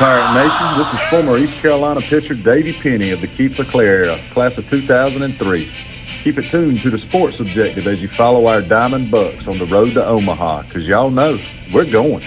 Pirate Nation, this is former East Carolina pitcher Davey Penny of the Keith LeClaire era, class of 2003. Keep it tuned to the Sports Objective as you follow our Diamond Bucks on the road to Omaha, because y'all know we're going.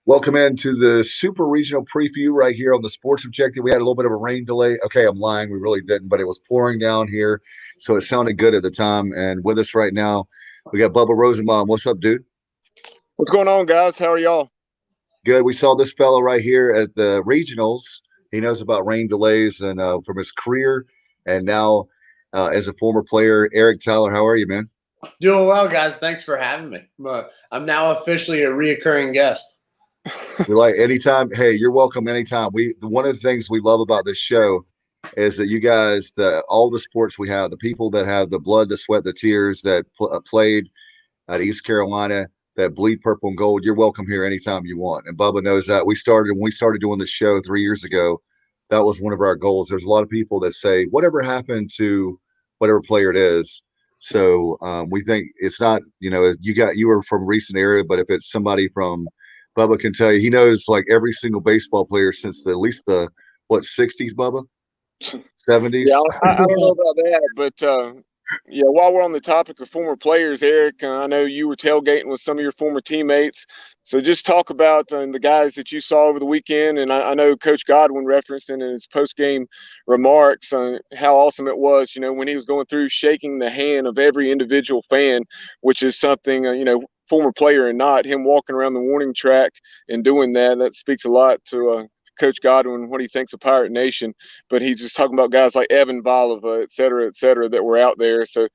Welcome into the Super Regional Preview right here on the Sports Objective. We had a little bit of a rain delay. Okay, I'm lying. We really didn't, but it was pouring down here, so it sounded good at the time. And with us right now, we got Bubba Rosenbaum. What's up, dude? What's going on, guys? How are y'all? Good. We saw this fellow right here at the regionals. He knows about rain delays and from his career, and now as a former player. Eric Tyler, how are you, man? Doing well, guys. Thanks for having me. I'm now officially a reoccurring guest. We like anytime. Hey, you're welcome anytime. One of the things we love about this show is that you guys, all the sports we have, the people that have the blood, the sweat, the tears that played at East Carolina, that bleed purple and gold, you're welcome here anytime you want. And Bubba knows that. When we started doing this show 3 years ago, that was one of our goals. There's a lot of people that say, whatever happened to whatever player it is. So we think it's not, you were from a recent area, but if it's somebody from Bubba can tell you, he knows like every single baseball player since at least the 60s, Bubba? 70s? Yeah, I don't know about that, but while we're on the topic of former players, Eric, I know you were tailgating with some of your former teammates. So just talk about the guys that you saw over the weekend. And I know Coach Godwin referenced in his post-game remarks on how awesome it was, when he was going through shaking the hand of every individual fan, which is something, former player or not, him walking around the warning track and doing that speaks a lot to Coach Godwin, what he thinks of Pirate Nation. But he's just talking about guys like Evan Voliva, et cetera, that were out there. So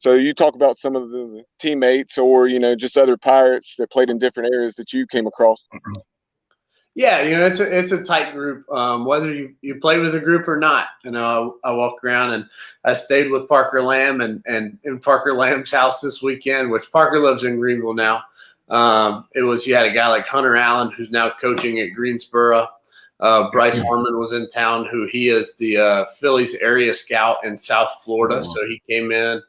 you talk about some of the teammates or, just other Pirates that played in different areas that you came across. Yeah, it's a tight group, whether you play with a group or not. I walk around and I stayed with Parker Lamb and in Parker Lamb's house this weekend, which Parker lives in Greenville now. You had a guy like Hunter Allen, who's now coaching at Greensboro. Bryce Harmon was in town, who he is the Phillies area scout in South Florida. So he came in.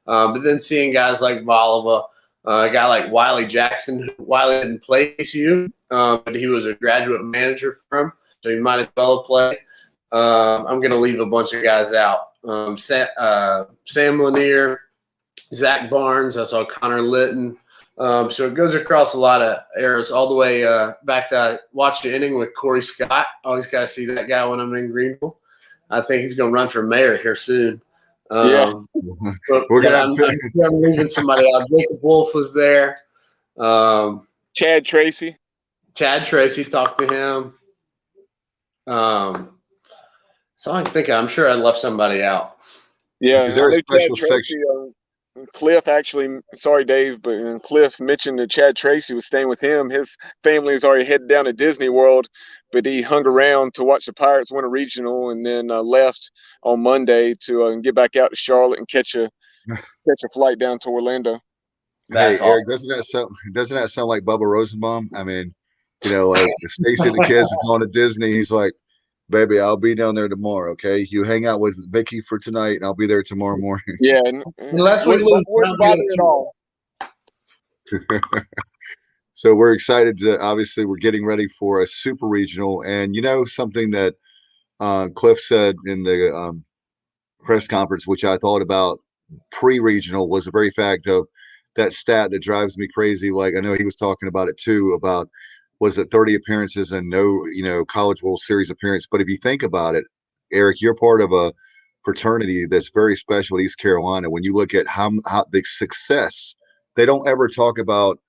But then seeing guys like Voliva, a guy like Wiley Jackson. Wiley didn't play ACU, but he was a graduate manager for him, so he might as well have played. I'm going to leave a bunch of guys out. Sam Lanier, Zach Barnes. I saw Connor Litton. So it goes across a lot of eras, all the way back to I watched the inning with Corey Scott. Always got to see that guy when I'm in Greenville. I think he's going to run for mayor here soon. I'm leaving somebody out. Jacob Wolf was there. Chad Tracy. Talked to him. So I'm sure I left somebody out. Yeah. Is there a special section? Cliff actually, sorry, Dave, but Cliff mentioned that Chad Tracy was staying with him. His family is already headed down to Disney World, but he hung around to watch the Pirates win a regional and then left on Monday to get back out to Charlotte and catch a flight down to Orlando. Hey, Eric, doesn't that sound like Bubba Rosenbaum? I mean, like Stacy and the kids have gone to Disney. He's like, baby, I'll be down there tomorrow, okay? You hang out with Mickey for tonight, and I'll be there tomorrow morning. Yeah. Unless we lose, we're bother at all. So we're excited obviously, we're getting ready for a super regional. And something that Cliff said in the press conference, which I thought about pre-regional, was the very fact of that stat that drives me crazy. Like, I know he was talking about it too, about was it 30 appearances and no, College World Series appearance. But if you think about it, Eric, you're part of a fraternity that's very special at East Carolina. When you look at how the success, they don't ever talk about,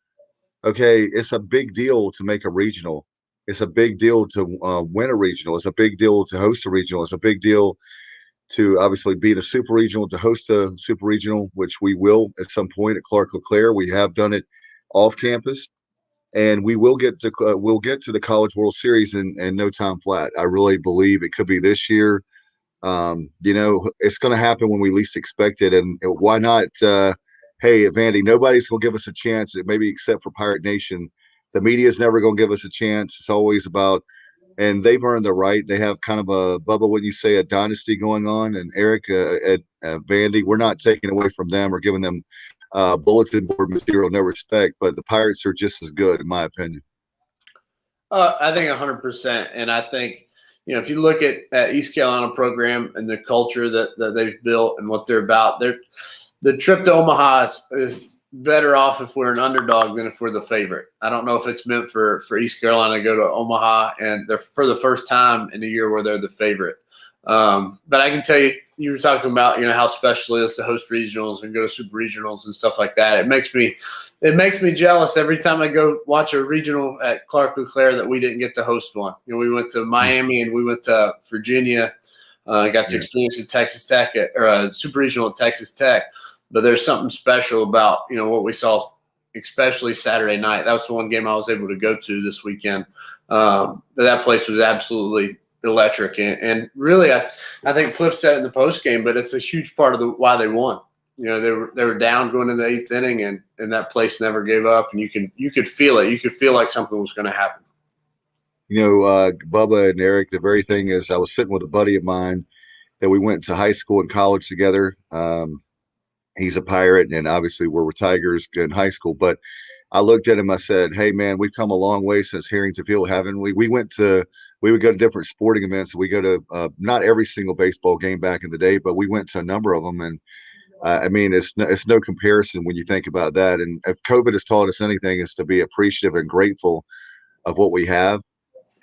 okay, it's a big deal to make a regional. It's a big deal to win a regional. It's a big deal to host a regional. It's a big deal to obviously be in a super regional, to host a super regional, which we will at some point at Clark LeClaire. We have done it off campus. And we will get to the College World Series in no time flat. I really believe it could be this year. It's going to happen when we least expect it. And why not hey, Vandy, nobody's going to give us a chance, maybe except for Pirate Nation. The media is never going to give us a chance. It's always about, and they've earned the right. They have kind of a, Bubba, when you say a dynasty going on, and Eric at Vandy, we're not taking away from them or giving them bulletin board material, no respect, but the Pirates are just as good, in my opinion. I think 100%. And I think, if you look at East Carolina program and the culture that they've built and what they're about, the trip to Omaha is better off if we're an underdog than if we're the favorite. I don't know if it's meant for East Carolina to go to Omaha and they're for the first time in a year where they're the favorite. But I can tell you, you were talking about, how special it is to host regionals and go to super regionals and stuff like that. It makes me jealous every time I go watch a regional at Clark LeClaire that we didn't get to host one. We went to Miami and we went to Virginia. Got to experience at Texas Tech or a super regional at Texas Tech. But there's something special about, what we saw, especially Saturday night. That was the one game I was able to go to this weekend. That place was absolutely electric. And really, I think Cliff said it in the post game, but it's a huge part of why they won. They were down going into the 8th inning, and that place never gave up. And you could feel it. You could feel like something was going to happen. Bubba and Eric, the very thing is, I was sitting with a buddy of mine that we went to high school and college together. He's a Pirate, and obviously we were Tigers in high school. But I looked at him. I said, "Hey, man, we've come a long way since Harrington Field, haven't we? We would go to different sporting events. We go to not every single baseball game back in the day, but we went to a number of them. And it's no comparison when you think about that. And if COVID has taught us anything, is to be appreciative and grateful of what we have,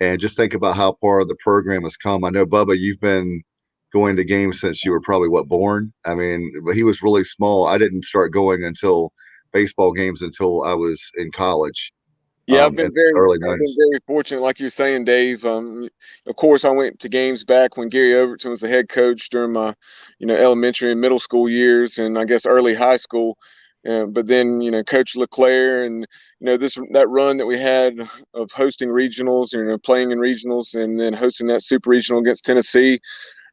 and just think about how far the program has come. I know, Bubba, you've been going to games since you were probably born. I mean, he was really small. I didn't start going until baseball games until I was in college. Yeah, I've been very fortunate, like you're saying, Dave. Of course, I went to games back when Gary Overton was the head coach during my, elementary and middle school years, and I guess early high school. But then, Coach LeClaire and that run that we had of hosting regionals, playing in regionals, and then hosting that super regional against Tennessee.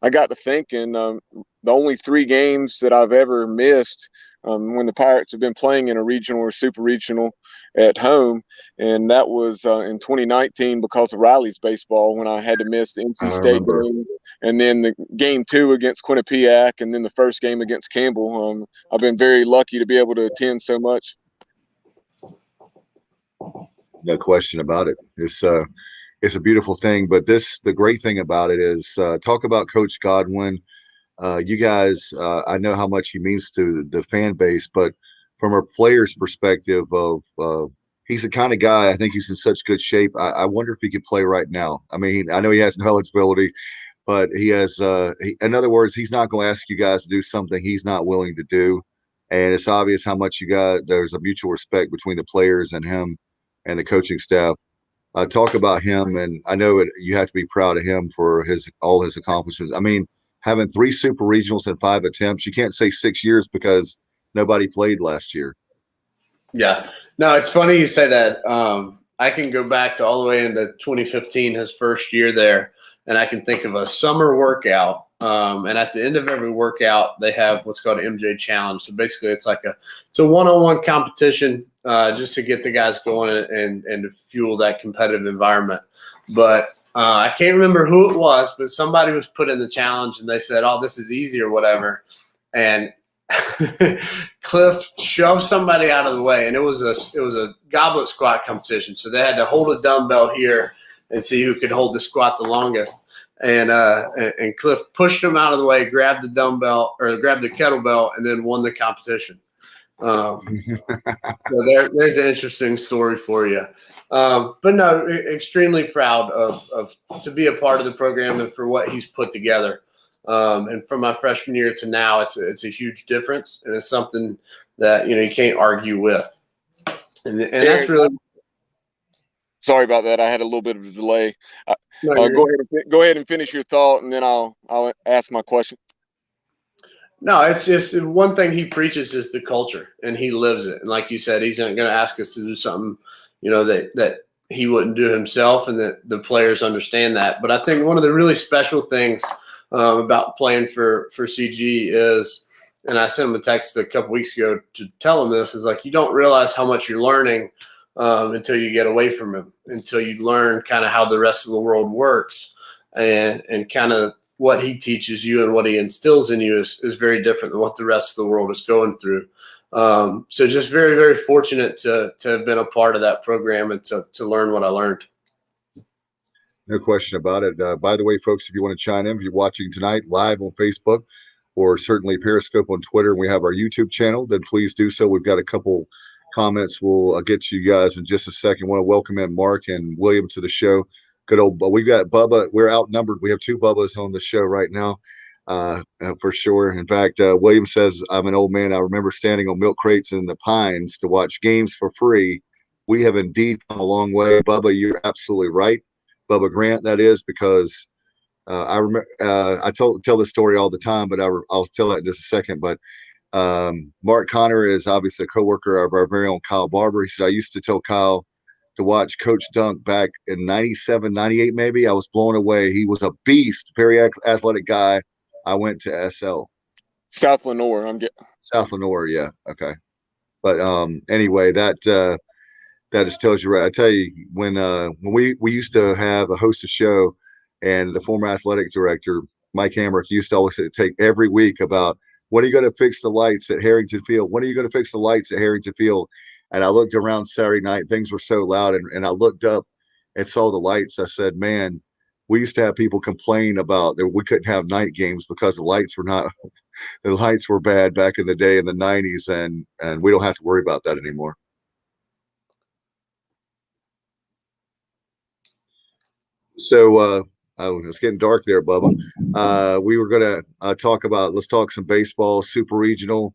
I got to thinking the only 3 games that I've ever missed when the Pirates have been playing in a regional or super regional at home, and that was in 2019 because of Riley's baseball, when I had to miss the NC State game, and then the game 2 against Quinnipiac, and then the first game against Campbell. I've been very lucky to be able to attend so much. No question about it. It's a beautiful thing, but the great thing about it is, talk about Coach Godwin. You guys, I know how much he means to the fan base, but from a player's perspective he's the kind of guy, I think he's in such good shape. I wonder if he could play right now. I mean, I know he has no eligibility, but he has, in other words, he's not going to ask you guys to do something he's not willing to do. And it's obvious how much there's a mutual respect between the players and him and the coaching staff. Talk about him, and I know you have to be proud of him for all his accomplishments. I mean, having 3 super regionals in 5 attempts, you can't say 6 years because nobody played last year. Yeah. No, it's funny you say that. I can go back to all the way into 2015, his first year there, and I can think of a summer workout. And at the end of every workout, they have what's called an MJ Challenge. So basically, it's a one-on-one competition just to get the guys going and to fuel that competitive environment. But I can't remember who it was, but somebody was put in the challenge, and they said, "Oh, this is easy" or whatever. And Cliff shoved somebody out of the way, and it was a goblet squat competition. So they had to hold a dumbbell here and see who could hold the squat the longest. And Cliff pushed him out of the way, grabbed the dumbbell or grabbed the kettlebell, and then won the competition. So there's an interesting story for you. But no, extremely proud of to be a part of the program and for what he's put together. And from my freshman year to now, it's a huge difference, and it's something that you can't argue with. And that's really. Sorry about that. I had a little bit of a delay. Go ahead and finish your thought, and then I'll ask my question. No, it's just one thing he preaches is the culture, and he lives it. And like you said, he's not going to ask us to do something, that he wouldn't do himself, and that the players understand that. But I think one of the really special things about playing for CG is and I sent him a text a couple weeks ago to tell him this, is like, you don't realize how much you're learning until you get away from him, until you learn kind of how the rest of the world works, and kind of what he teaches you and what he instills in you is very different than what the rest of the world is going through. So just very, very fortunate to have been a part of that program and to learn what I learned. No question about it. By the way, folks, if you want to chime in, if you're watching tonight live on Facebook or certainly Periscope on Twitter, and we have our YouTube channel, then please do so. We've got a couple comments we'll get to you guys in just a second. Want to welcome in Mark and William to the show. Good old, we've got Bubba. We're outnumbered. We have two Bubbas on the show right now, for sure. In fact, William says, I'm an old man. I remember standing on milk crates in the Pines to watch games for free. We have indeed come a long way. Bubba, you're absolutely right. Bubba Grant, that is, because I remember I tell this story all the time, but I'll tell that in just a second. But Mark Connor is obviously a coworker of our very own Kyle Barber. He said, I used to tell Kyle to watch Coach Dunk back in 97, 98 maybe. I was blown away. He was a beast, very athletic guy. I went to SL. South Lenoir. South Lenoir, yeah. Okay. But anyway, that just tells you right. I tell you, when we used to have a host a show, and the former athletic director, Mike Hamrick, used to always take every week about, when are you going to fix the lights at Harrington Field? When are you going to fix the lights at Harrington Field? And I looked around Saturday night, things were so loud, and I looked up and saw the lights. I said, man, we used to have people complain about that we couldn't have night games because the lights were bad back in the day in the 90s, and we don't have to worry about that anymore. So it's getting dark there, Bubba. We were going to let's talk some baseball, super regional.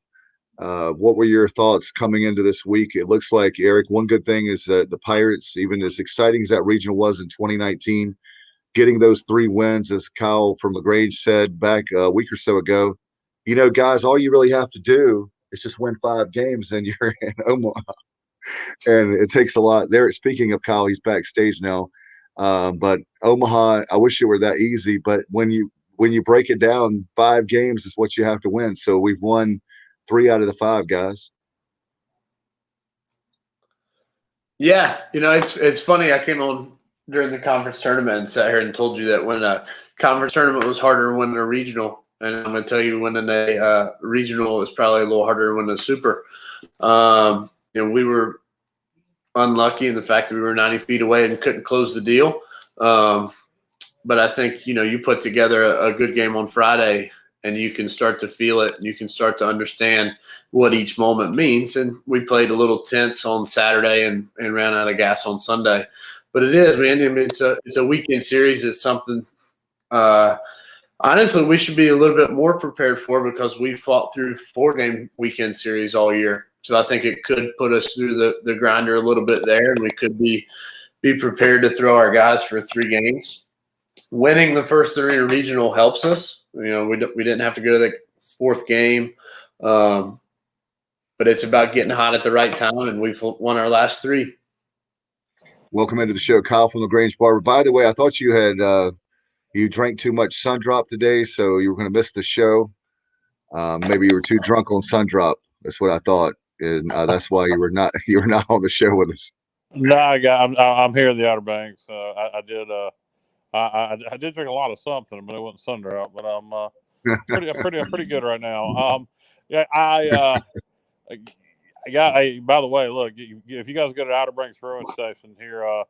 What were your thoughts coming into this week? It looks like, Eric, one good thing is that the Pirates, even as exciting as that regional was in 2019, getting those 3 wins, as Kyle from LaGrange said back a week or so ago, guys, all you really have to do is just win 5 games and you're in Omaha. And it takes a lot there. Speaking of Kyle, he's backstage now. But Omaha, I wish it were that easy, but when you break it down, 5 games is what you have to win. So we've won 3 out of the 5, guys. Yeah, it's funny. I came on during the conference tournament and sat here and told you that when a conference tournament was harder than winning a regional, and I'm going to tell you, winning a regional is probably a little harder than winning a super. We were unlucky in the fact that we were 90 feet away and couldn't close the deal. But I think, you put together a good game on Friday and you can start to feel it and you can start to understand what each moment means. And we played a little tense on Saturday and ran out of gas on Sunday. But it is, man. I mean, it's a weekend series. It's something honestly we should be a little bit more prepared for, because we fought through 4-game weekend series all year. So I think it could put us through the grinder a little bit there, and we could be prepared to throw our guys for 3 games. Winning the first 3 in a regional helps us. We didn't have to go to the 4th game, but it's about getting hot at the right time, and we've won our last 3. Welcome into the show, Kyle from LaGrange Barber. By the way, I thought you had you drank too much Sundrop today, so you were going to miss the show. Maybe you were too drunk on Sundrop. That's what I thought, and that's why you were not on the show with us. No, I'm here in the Outer Banks. I did drink a lot of something, but it wasn't Sundrop. But I'm pretty good right now. By the way, look, if you guys go to Outer Banks Rowing Station here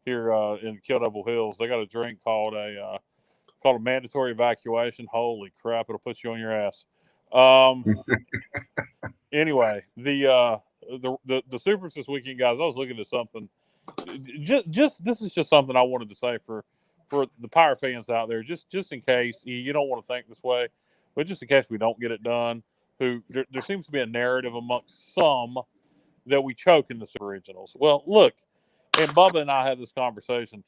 in Kill Hills, they got a drink called a mandatory evacuation. Holy crap, it'll put you on your ass. Anyway, the Supers this weekend, guys. I was looking at something. This is just something I wanted to say for the Pirate fans out there, just in case you don't want to think this way, but just in case we don't get it done. There seems to be a narrative amongst some that we choke in the Super Regionals. Well, look, and Bubba and I had this conversation.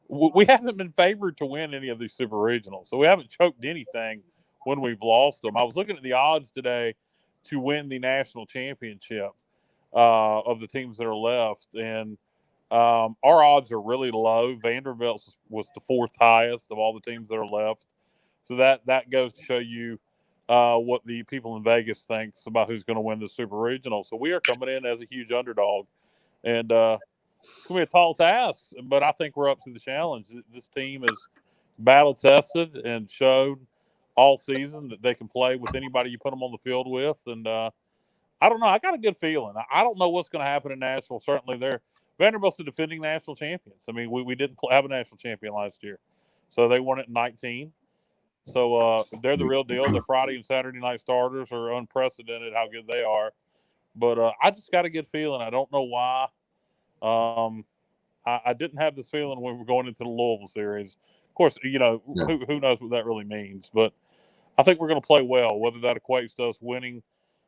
We haven't been favored to win any of these Super Regionals, so we haven't choked anything when we've lost them. I was looking at the odds today to win the national championship of the teams that are left, and our odds are really low. Vanderbilt was the 4th highest of all the teams that are left, so that goes to show you what the people in Vegas thinks about who's going to win the Super Regional. So we are coming in as a huge underdog, and it's going to be a tall task, but I think we're up to the challenge. This team is battle tested and showed all season that they can play with anybody you put them on the field with. And I don't know. I got a good feeling. I don't know what's going to happen in Nashville. Certainly, Vanderbilt's the defending national champions. I mean, we didn't have a national champion last year, so they won it in 19. So they're the real deal. The Friday and Saturday night starters are unprecedented how good they are. But I just got a good feeling. I don't know why. I didn't have this feeling when we were going into the Louisville series. Of course, who knows what that really means. But I think we're going to play well. Whether that equates to us winning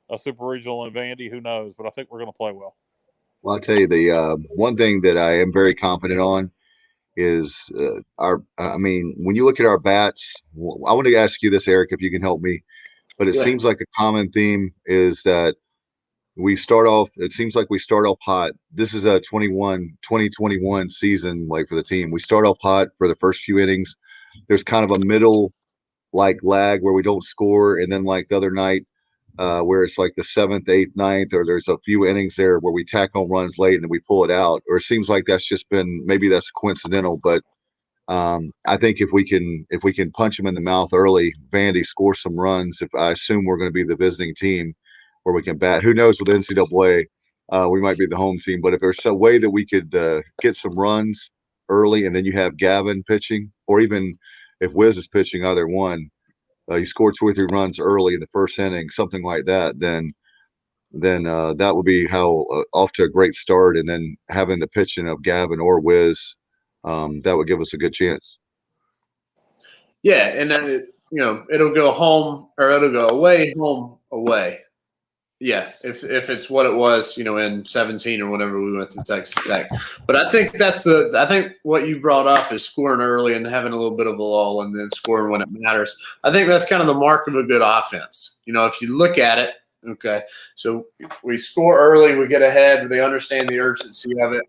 a Super Regional in Vandy, who knows? But I think we're going to play well. Well, I'll tell you, the one thing that I am very confident on is when you look at our bats, I want to ask you this, Eric, if you can help me, but it seems like a common theme is that it seems like we start off hot. This is a 2021 season, like for the team. We start off hot for the first few innings. There's kind of a middle lag where we don't score. And then like the other night, where it's like the 7th, 8th, 9th, or there's a few innings there where we tack on runs late and then we pull it out. Or it seems like that's just been, maybe that's coincidental, but I think if we can punch them in the mouth early, Vandy score some runs. If I assume we're going to be the visiting team where we can bat, who knows with NCAA, we might be the home team. But if there's a way that we could get some runs early, and then you have Gavin pitching, or even if Wiz is pitching, either one, you score 2 or 3 runs early in the first inning, something like that, then that would be how off to a great start. And then having the pitching of Gavin or Wiz, that would give us a good chance. Yeah, and then it'll go home or it'll go away, home, away. Yeah, if it's what it was, in 17 or whenever we went to Texas Tech. But I think I think what you brought up is scoring early and having a little bit of a lull and then scoring when it matters. I think that's kind of the mark of a good offense. If you look at it, okay, so we score early, we get ahead, they understand the urgency of it.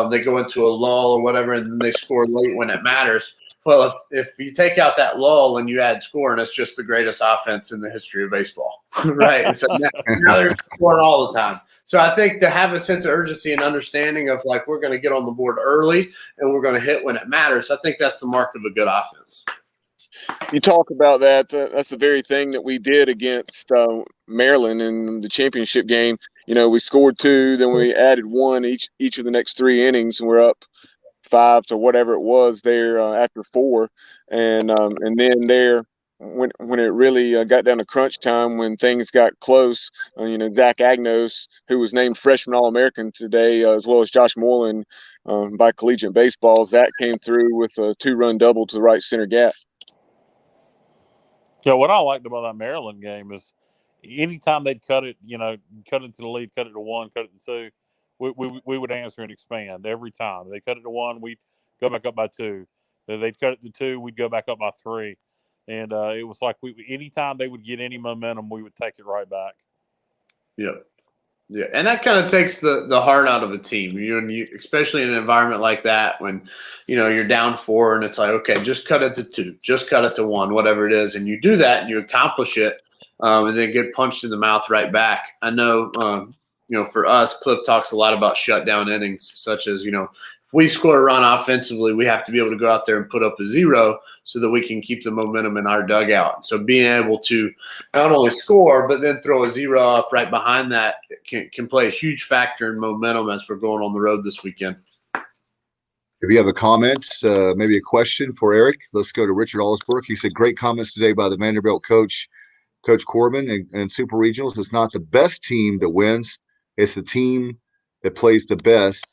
They go into a lull or whatever, and then they score late when it matters. Well, if you take out that lull and you add scoring, it's just the greatest offense in the history of baseball, right? So now they're scoring all the time. So I think to have a sense of urgency and understanding of like we're going to get on the board early and we're going to hit when it matters, I think that's the mark of a good offense. You talk about that. That's the very thing that we did against Maryland in the championship game. We scored 2, then we added 1 each of the next 3 innings, and we're up 5 to whatever it was there after 4, and then there when it really got down to crunch time, when things got close, Zach Agnos, who was named freshman All-American today, as well as Josh Moreland by Collegiate Baseball, Zach came through with a 2-run double to the right center gap. Yeah, what I liked about that Maryland game is anytime they'd cut it, cut it to the lead, cut it to 1, cut it to 2, we would answer and expand every time. They cut it to 1, we'd go back up by 2. They'd cut it to 2, we'd go back up by 3. And it was like anytime they would get any momentum, we would take it right back. Yeah. Yeah, and that kind of takes the heart out of a team. You especially in an environment like that when, you're down 4 and it's like, okay, just cut it to 2, just cut it to 1, whatever it is. And you do that and you accomplish it and then get punched in the mouth right back. I know, for us, Cliff talks a lot about shutdown innings, such as, if we score a run offensively, we have to be able to go out there and put up a 0 so that we can keep the momentum in our dugout. So being able to not only score, but then throw a 0 up right behind that can play a huge factor in momentum as we're going on the road this weekend. If you have a comment, maybe a question for Eric, let's go to Richard Allsburg. He said, great comments today by the Vanderbilt coach, Coach Corbin, and Super Regionals. It's not the best team that wins. It's the team that plays the best.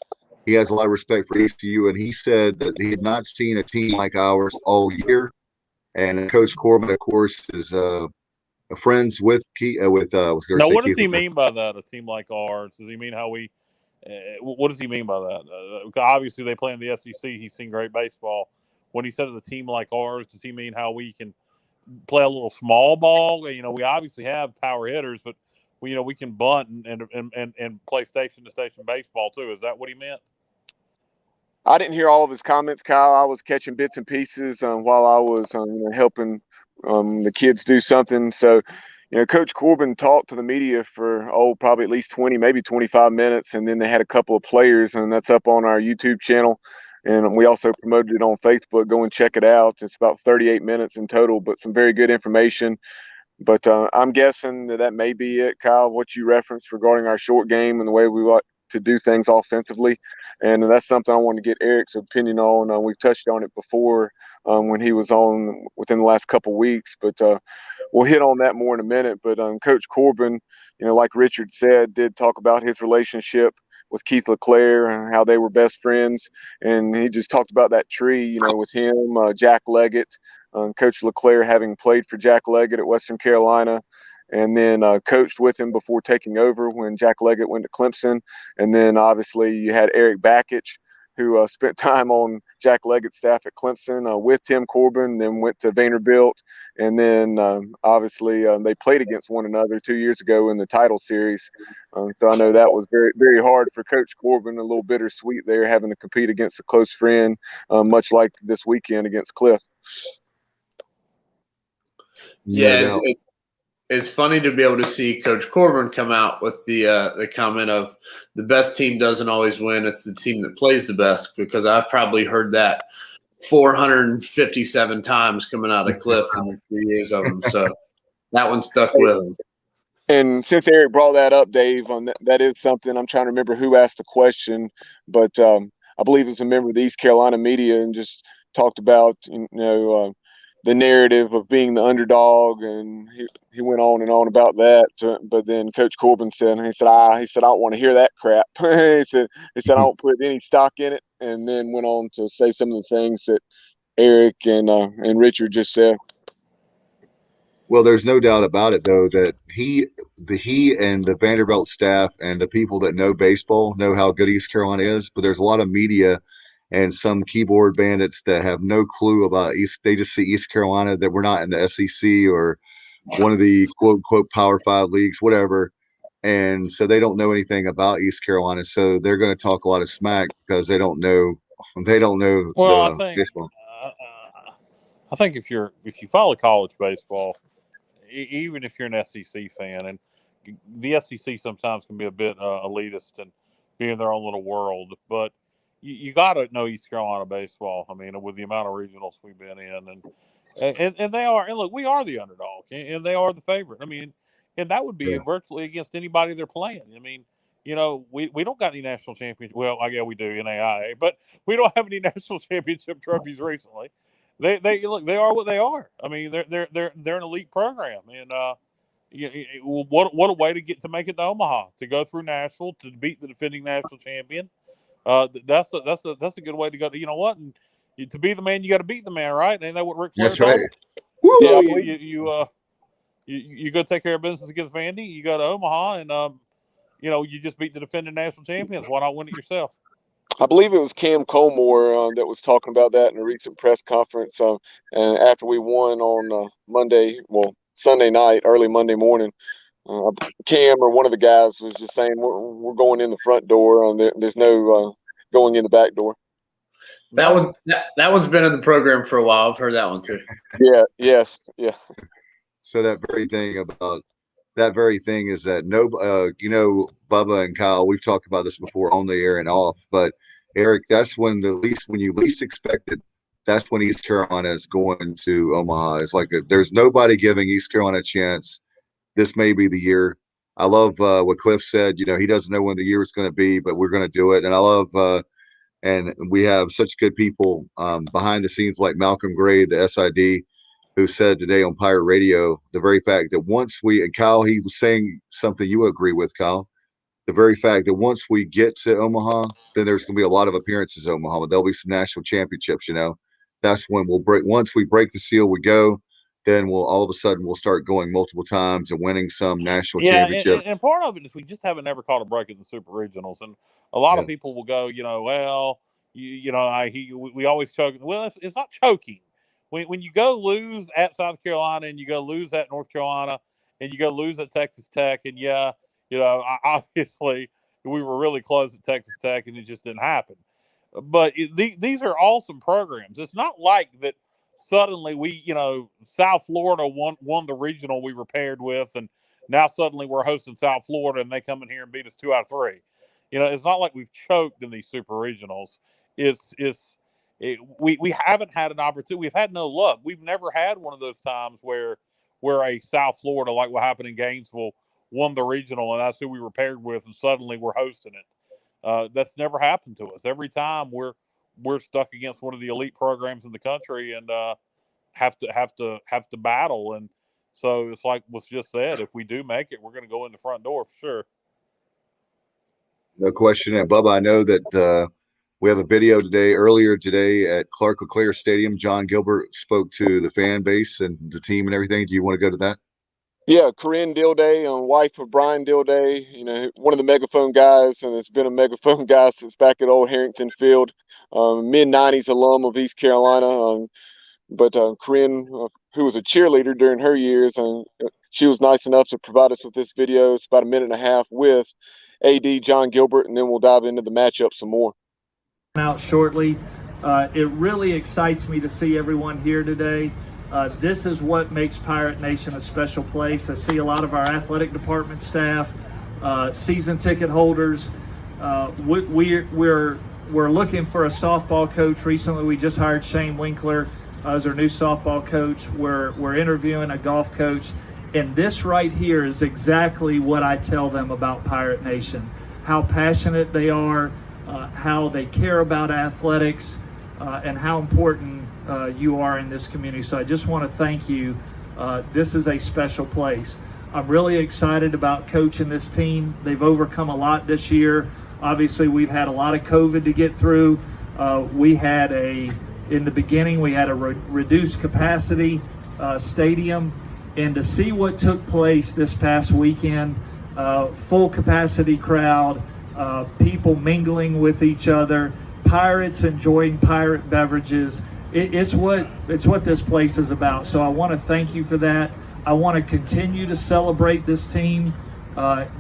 He has a lot of respect for ECU, and he said that he had not seen a team like ours all year. And Coach Corbin, of course, is friends with Now, what does he mean by that? A team like ours? Does he mean how we? What does he mean by that? Obviously, they play in the SEC. He's seen great baseball. When he said a team like ours, does he mean how we can play a little small ball? We obviously have power hitters, but we can bunt and play station to station baseball too. Is that what he meant? I didn't hear all of his comments, Kyle. I was catching bits and pieces while I was helping the kids do something. So, Coach Corbin talked to the media for, probably at least 20, maybe 25 minutes. And then they had a couple of players, and that's up on our YouTube channel. And we also promoted it on Facebook. Go and check it out. It's about 38 minutes in total, but some very good information. But I'm guessing that may be it, Kyle, what you referenced regarding our short game and the way we like to do things offensively. And that's something I want to get Eric's opinion on. We've touched on it before when he was on within the last couple of weeks, but we'll hit on that more in a minute. But Coach Corbin, like Richard said, did talk about his relationship with Keith LeClaire and how they were best friends. And he just talked about that tree, with him, Jack Leggett, Coach LeClaire having played for Jack Leggett at Western Carolina, and then coached with him before taking over when Jack Leggett went to Clemson. And then obviously you had Eric Bakich, who spent time on Jack Leggett's staff at Clemson with Tim Corbin, then went to Vanderbilt. And then obviously they played against one another 2 years ago in the title series. So I know that was very, very hard for Coach Corbin, a little bittersweet there, having to compete against a close friend, much like this weekend against Cliff. Yeah, it's funny to be able to see Coach Corbin come out with the comment of the best team doesn't always win. It's the team that plays the best, because I've probably heard that 457 times coming out of Cliff in the 3 years of him. So that one stuck with him. And since Eric brought that up, Dave, on that is something I'm trying to remember who asked the question, but I believe it was a member of the East Carolina media, and just talked about the narrative of being the underdog, and he went on and on about that. But then Coach Corbin said, I don't want to hear that crap. he said I don't put any stock in it, and then went on to say some of the things that Eric and Richard just said. Well, there's no doubt about it, though, that he and the Vanderbilt staff and the people that know baseball know how good East Carolina is. But there's a lot of media and some keyboard bandits that have no clue about East. They just see East Carolina, that we're not in the SEC or one of the quote unquote Power 5 leagues, whatever. And so they don't know anything about East Carolina. So they're going to talk a lot of smack because they don't know. Well, the baseball. I think if you follow college baseball, even if you're an SEC fan, and the SEC sometimes can be a bit elitist and be in their own little world, but you got to know East Carolina baseball. I mean, with the amount of regionals we've been in, and they are, and look, we are the underdog, and they are the favorite. I mean, and that would be virtually against anybody they're playing. I mean, we don't got any national championships. Well, I guess we do in AIA, but we don't have any national championship trophies recently. They look, they are what they are. I mean, they're an elite program, and what a way to make it to Omaha, to go through Nashville, to beat the defending national champion. That's a good way to go. You know what? And to be the man, you got to beat the man, right? Ain't that what Rick Flair told him? So you go take care of business against Vandy. You go to Omaha, and you just beat the defending national champions. Why not win it yourself? I believe it was Cam Colmore that was talking about that in a recent press conference. And after we won on Sunday night, early Monday morning, Cam or one of the guys was just saying we're going in the front door. There's no going in the back door. That one's been in the program for a while. I've heard that one too. Yeah. Yes. Yeah. So that very thing is that Bubba and Kyle, we've talked about this before on the air and off, but Eric, that's when you least expect it, that's when East Carolina is going to Omaha. It's like there's nobody giving East Carolina a chance. This may be the year. I love what Cliff said. He doesn't know when the year is going to be, but we're going to do it. And I love and we have such good people behind the scenes like Malcolm Gray, the SID, who said today on Pirate Radio, the very fact that and Kyle, he was saying something you agree with, Kyle, the very fact that once we get to Omaha, then there's going to be a lot of appearances in Omaha, but there'll be some national championships, That's when once we break the seal, we go, then all of a sudden we'll start going multiple times and winning some national championship. And part of it is we just haven't ever caught a break in the super regionals. And a lot of people will go, we always choke. Well, it's not choking. When you go lose at South Carolina and you go lose at North Carolina and you go lose at Texas Tech, and obviously we were really close at Texas Tech and it just didn't happen. But these are awesome programs. It's not like that suddenly South Florida won the regional we were paired with, and now suddenly we're hosting South Florida, and they come in here and beat us 2 out of 3. It's not like we've choked in these super regionals. We haven't had an opportunity. We've had no luck. We've never had one of those times where a South Florida, like what happened in Gainesville, won the regional, and that's who we were paired with, and suddenly we're hosting it. That's never happened to us. Every time we're stuck against one of the elite programs in the country, and have to battle. And so it's like was just said, if we do make it, we're going to go in the front door for sure. No question. And Bubba, I know that we have a video earlier today at Clark LeClaire Stadium. John Gilbert spoke to the fan base and the team and everything. Do you want to go to that? Yeah, Corinne Dilday, wife of Brian Dilday, one of the megaphone guys, and it's been a megaphone guy since back at Old Harrington Field, mid-'90s alum of East Carolina. But Corinne, who was a cheerleader during her years, she was nice enough to provide us with this video. It's about a minute and a half with AD John Gilbert, and then we'll dive into the matchup some more. Out shortly. It really excites me to see everyone here today. This is what makes Pirate Nation a special place. I see a lot of our athletic department staff, season ticket holders. We're looking for a softball coach. Recently, we just hired Shane Winkler as our new softball coach. We're interviewing a golf coach, and this right here is exactly what I tell them about Pirate Nation. How passionate they are, how they care about athletics, and how important you are in this community. So I just want to thank you. This is a special place. I'm really excited about coaching this team. They've overcome a lot this year. Obviously, we've had a lot of COVID to get through. In the beginning, we had a reduced capacity stadium. And to see what took place this past weekend, full capacity crowd, people mingling with each other, Pirates enjoying Pirate beverages. It's what this place is about. So I want to thank you for that. I want to continue to celebrate this team.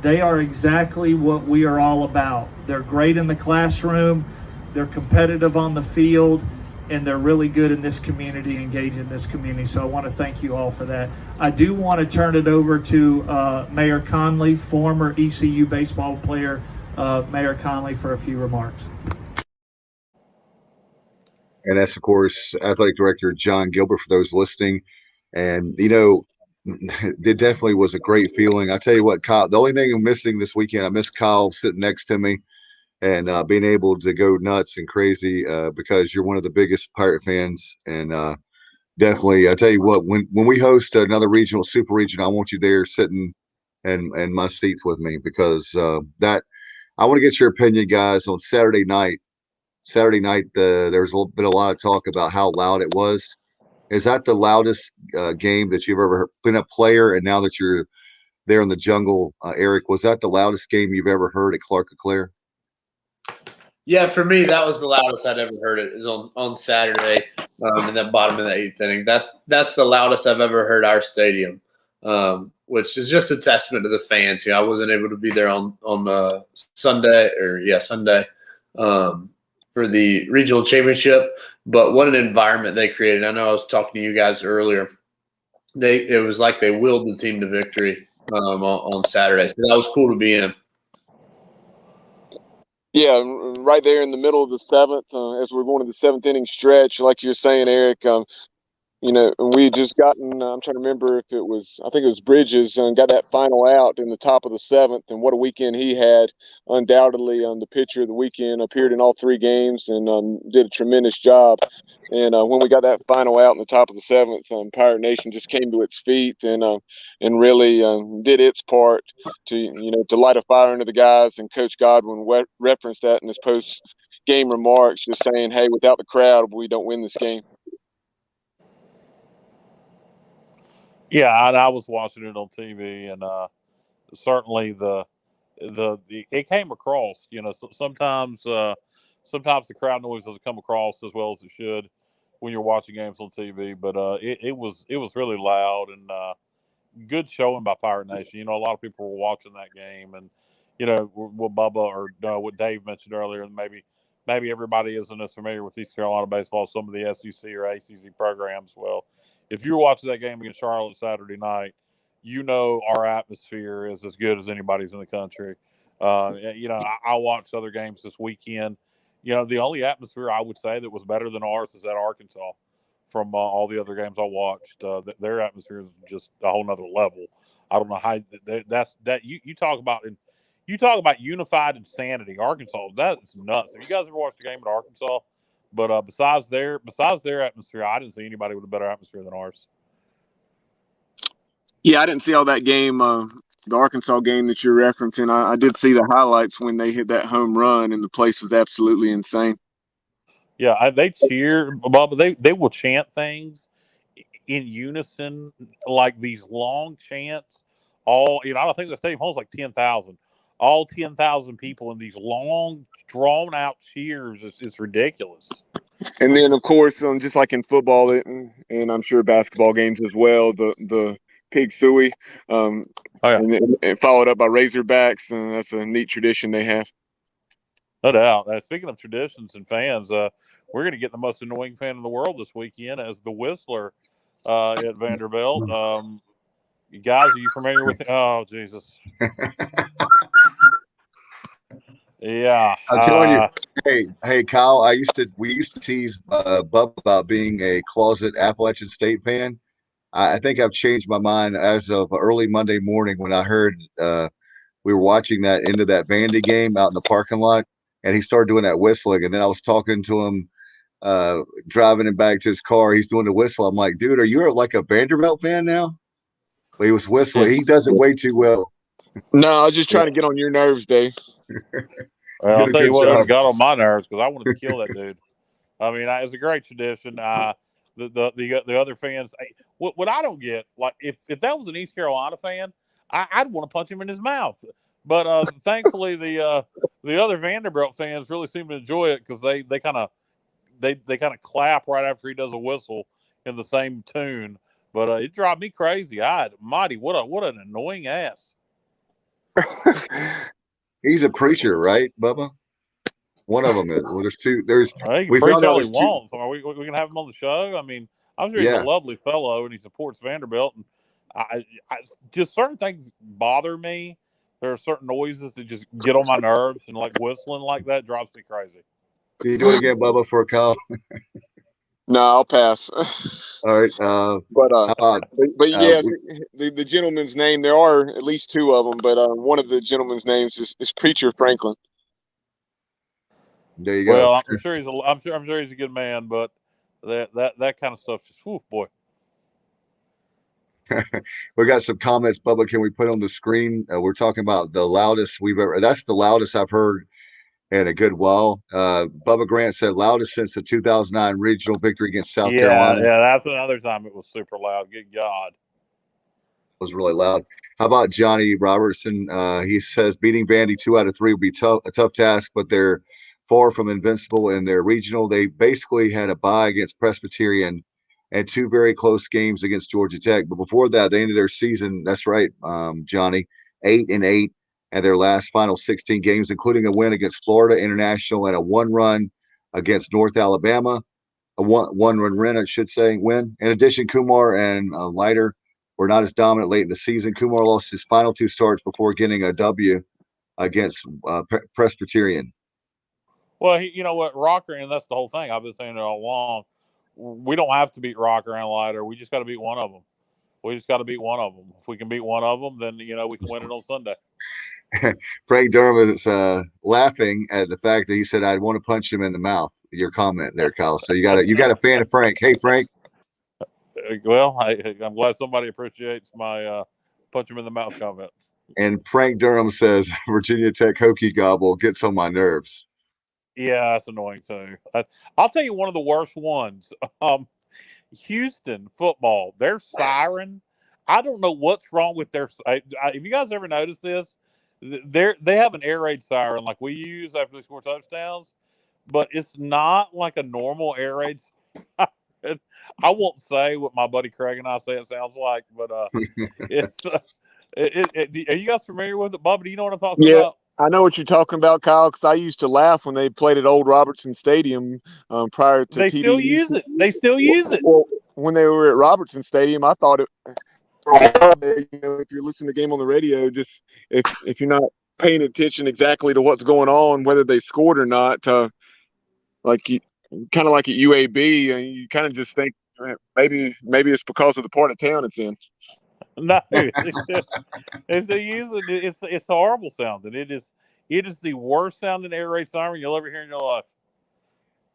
They are exactly what we are all about. They're great in the classroom. They're competitive on the field, and they're really good in this community, engaged in this community. So I want to thank you all for that. I do want to turn it over to Mayor Conley, former ECU baseball player, Mayor Conley, for a few remarks. And that's, of course, Athletic Director John Gilbert for those listening. And, it definitely was a great feeling. I tell you what, Kyle, the only thing I'm missing this weekend, I miss Kyle sitting next to me and being able to go nuts and crazy because you're one of the biggest Pirate fans. And definitely, I tell you what, when we host another regional, super regional, I want you there sitting in my seats with me because I want to get your opinion, guys, on Saturday night. There's been a lot of talk about how loud it was. Is that the loudest game that you've ever been a player? And now that you're there in the jungle, Eric, was that the loudest game you've ever heard at Clark LeClaire? Yeah, for me, that was the loudest I'd ever heard it. Is on Saturday in that bottom of the 8th inning. That's the loudest I've ever heard our stadium, which is just a testament to the fans. I wasn't able to be there on Sunday. For the regional championship, but what an environment they created. I know I was talking to you guys earlier. It was like they willed the team to victory on Saturday. So that was cool to be in. Yeah, right there in the middle of the 7th, as we're going to the 7th inning stretch, like you're saying, Eric, we just gotten, I'm trying to remember if I think it was Bridges, got that final out in the top of the 7th, and what a weekend he had. Undoubtedly, the pitcher of the weekend, appeared in all 3 games and did a tremendous job. And when we got that final out in the top of the 7th, Pirate Nation just came to its feet and really did its part to light a fire under the guys. And Coach Godwin referenced that in his post-game remarks, just saying, hey, without the crowd, we don't win this game. Yeah, and I was watching it on TV, and certainly it came across. Sometimes the crowd noise doesn't come across as well as it should when you're watching games on TV. But it was really loud and good showing by Pirate Nation. A lot of people were watching that game, and what Bubba or what Dave mentioned earlier, and maybe maybe everybody isn't as familiar with East Carolina baseball, some of the SEC or ACC programs. Well, if you're watching that game against Charlotte Saturday night, you know our atmosphere is as good as anybody's in the country. I watched other games this weekend. The only atmosphere I would say that was better than ours is at Arkansas. From all the other games I watched, their atmosphere is just a whole nother level. I don't know how you talk about unified insanity. Arkansas, that's nuts. Have you guys ever watched a game at Arkansas? But besides their atmosphere, I didn't see anybody with a better atmosphere than ours. Yeah, I didn't see all that game, the Arkansas game that you're referencing. I did see the highlights when they hit that home run, and the place was absolutely insane. Yeah, they cheer, Bubba. They will chant things in unison, like these long chants. I think the stadium holds like 10,000. All 10,000 people in these long, drawn out cheers. It's ridiculous. And then, of course, just like in football, and I'm sure basketball games as well, the pig suey, and followed up by Razorbacks, and that's a neat tradition they have. No doubt. Speaking of traditions and fans, we're going to get the most annoying fan in the world this weekend as the Whistler at Vanderbilt. You guys, are you familiar with him? Oh, Jesus. Yeah. I'm telling you, hey, Kyle, we used to tease Bub about being a closet Appalachian State fan. I think I've changed my mind as of early Monday morning when I heard we were watching that into that Vandy game out in the parking lot, and he started doing that whistling. And then I was talking to him, driving him back to his car. He's doing the whistle. I'm like, dude, are you like a Vanderbilt fan now? But he was whistling. He does it way too well. No, I was just trying to get on your nerves, Dave. Well, I'll tell you what, it got on my nerves because I wanted to kill that dude. I mean, it's a great tradition. The other fans, what I don't get, like if that was an East Carolina fan, I'd want to punch him in his mouth. But thankfully, the other Vanderbilt fans really seem to enjoy it because they kind of clap right after he does a whistle in the same tune. But it drives me crazy. Mighty, what an annoying ass. He's a preacher, right, Bubba? One of them is. Well, there's two. He can preach all he wants. So we can have him on the show. I mean, I'm sure he's a lovely fellow and he supports Vanderbilt. And I just certain things bother me. There are certain noises that just get on my nerves, and like whistling like that drives me crazy. Can you do it again, Bubba, for a call? No, I'll pass. All right. But yes, the gentleman's name, there are at least two of them, but one of the gentleman's names is Preacher Franklin. There you go. Well, I'm sure he's a good man, but that kind of stuff just, whew, boy. We got some comments, Bubba. Can we put on the screen? We're talking about the loudest we've ever. That's the loudest I've heard in a good while. Bubba Grant said loudest since the 2009 regional victory against South Carolina. Yeah, that's another time it was super loud. Good God. It was really loud. How about Johnny Robertson? He says beating Vandy 2 out of 3 would be a tough task, but they're far from invincible in their regional. They basically had a bye against Presbyterian and 2 very close games against Georgia Tech. But before that, they ended their season, that's right, Johnny, 8-8. And their last final 16 games, including a win against Florida International and a 1-run against North Alabama, a one-run win, I should say, win. In addition, Kumar and Leiter were not as dominant late in the season. Kumar lost his final 2 starts before getting a W against Presbyterian. Well, you know what, Rocker, and that's the whole thing. I've been saying it all along. We don't have to beat Rocker and Leiter. We just got to beat one of them. If we can beat one of them, then, we can win it on Sunday. Frank Durham is laughing at the fact that he said, I'd want to punch him in the mouth. Your comment there, Kyle. So you got a fan of Frank. Hey, Frank. Well, I'm glad somebody appreciates my punch him in the mouth comment. And Frank Durham says, Virginia Tech Hokie gobble gets on my nerves. Yeah, that's annoying too. I'll tell you one of the worst ones. Houston football, their siren. I don't know what's wrong with their. Have you guys ever noticed this? They have an air raid siren like we use after they score touchdowns, but it's not like a normal air raid siren. I won't say what my buddy Craig and I say it sounds like, but it's. Are you guys familiar with it, Bubba? Do you know what I'm talking about? I know what you're talking about, Kyle, because I used to laugh when they played at Old Robertson Stadium prior to They still TD. use it. They still use it. Well, when they were at Robertson Stadium, I thought it. If you're listening to the game on the radio, just if you're not paying attention exactly to what's going on, whether they scored or not, like you, kind of like at UAB, you kind of just think maybe it's because of the part of town it's in. No, they still use it. It's horrible sounding. It is the worst sounding air raid siren you'll ever hear in your life.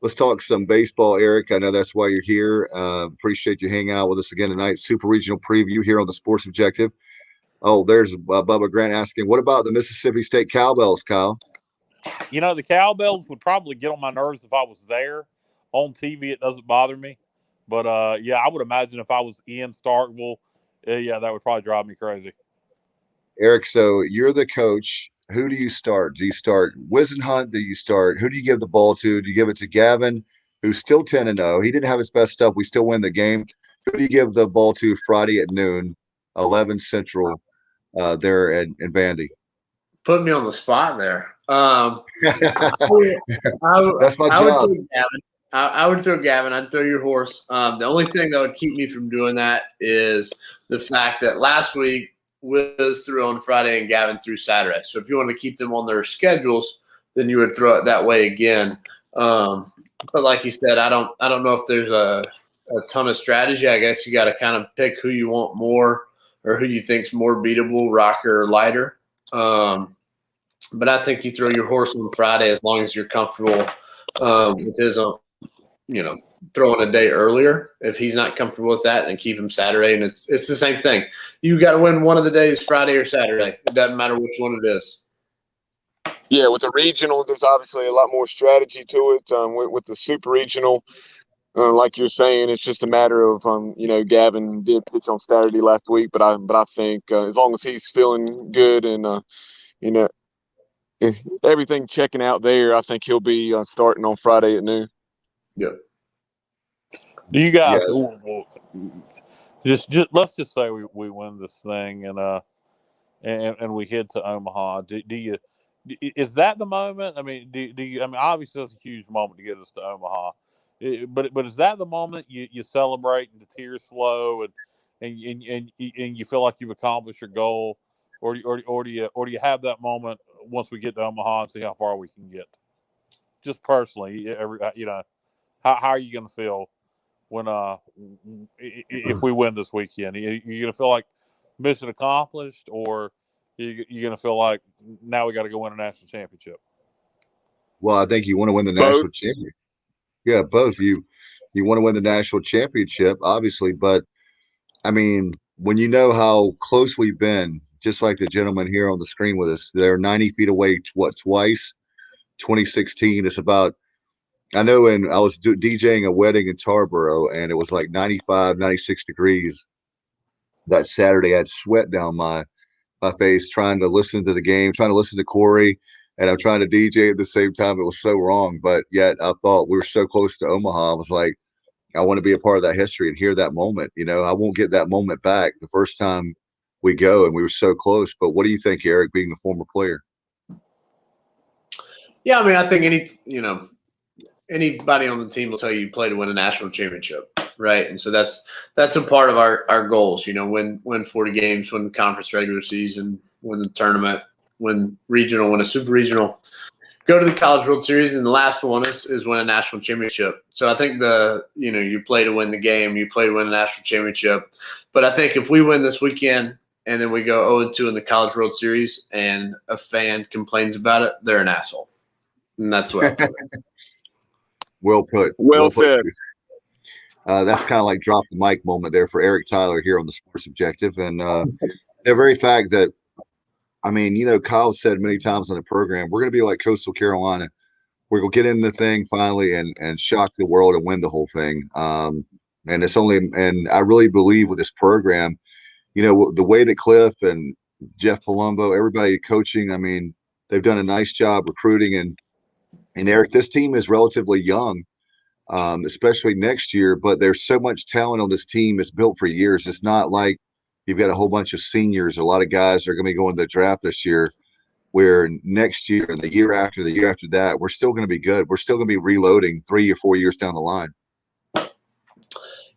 Let's talk some baseball, Eric. I know that's why you're here. Appreciate you hanging out with us again tonight. Super Regional Preview here on the Sports Objective. Oh, there's Bubba Grant asking, what about the Mississippi State Cowbells, Kyle? The Cowbells would probably get on my nerves if I was there. On TV, it doesn't bother me. But, I would imagine if I was in Starkville, that would probably drive me crazy. Eric, so you're the coach. Who do you start? Do you start Wisenhunt? Who do you give the ball to? Do you give it to Gavin, who's still 10-0? He didn't have his best stuff. We still win the game. Who do you give the ball to Friday at noon, 11 Central, there in Vandy? Put me on the spot there. That's my job. I would throw Gavin. I'd throw your horse. The only thing that would keep me from doing that is the fact that last week Wiz threw on Friday and Gavin threw Saturday. So if you want to keep them on their schedules, then you would throw it that way again. But like you said, I don't know if there's a ton of strategy. I guess you got to kind of pick who you want more or who you think's more beatable, rocker or lighter. But I think you throw your horse on Friday as long as you're comfortable with his throwing a day earlier. If he's not comfortable with that, then keep him Saturday. And it's the same thing. You got to win one of the days, Friday or Saturday. It doesn't matter which one it is. Yeah, with the regional, there's obviously a lot more strategy to it. With the super regional, like you're saying, it's just a matter of Gavin did pitch on Saturday last week, but I think as long as he's feeling good and everything checking out there, I think he'll be starting on Friday at noon. Yep. Do you guys just let's just say we win this thing and we head to Omaha? Do you? Is that the moment? I mean, do you? I mean, obviously that's a huge moment to get us to Omaha. But is that the moment you celebrate and the tears flow and you feel like you've accomplished your goal, or do you have that moment once we get to Omaha and see how far we can get? Just personally, how are you going to feel when if we win this weekend? Are you going to feel like mission accomplished, or you're going to feel like now we got to go win a national championship? Well, I think you want to win the national championship. Yeah, both. You want to win the national championship, obviously, but I mean, when you know how close we've been, just like the gentleman here on the screen with us, they're 90 feet away, twice? 2016. It's about, I know, and I was DJing a wedding in Tarboro, and it was like 95, 96 degrees that Saturday. I had sweat down my face trying to listen to the game, trying to listen to Corey, and I'm trying to DJ at the same time. It was so wrong, but yet I thought we were so close to Omaha. I was like, I want to be a part of that history and hear that moment. I won't get that moment back the first time we go, and we were so close. But what do you think, Eric, being a former player? Yeah, I mean, I think anybody on the team will tell you play to win a national championship, right? And so that's a part of our goals. Win 40 games, win the conference regular season, win the tournament, win regional, win a super regional, go to the College World Series, and the last one is win a national championship. So I think you play to win the game, you play to win a national championship. But I think if we win this weekend and then we go 0-2 in the College World Series and a fan complains about it, they're an asshole. And that's what I put. Well put. Well said. That's kind of like drop the mic moment there for Eric Tyler here on the Sports Objective. And the very fact that, I mean, Kyle said many times on the program, we're going to be like Coastal Carolina. We're going to get in the thing finally and shock the world and win the whole thing. And I really believe with this program, the way that Cliff and Jeff Palumbo, everybody coaching, I mean, they've done a nice job recruiting. And Eric, this team is relatively young, especially next year, but there's so much talent on this team. It's built for years. It's not like you've got a whole bunch of seniors. A lot of guys are going to be going to the draft this year. where next year and the year after that, we're still going to be good. We're still going to be reloading 3 or 4 years down the line.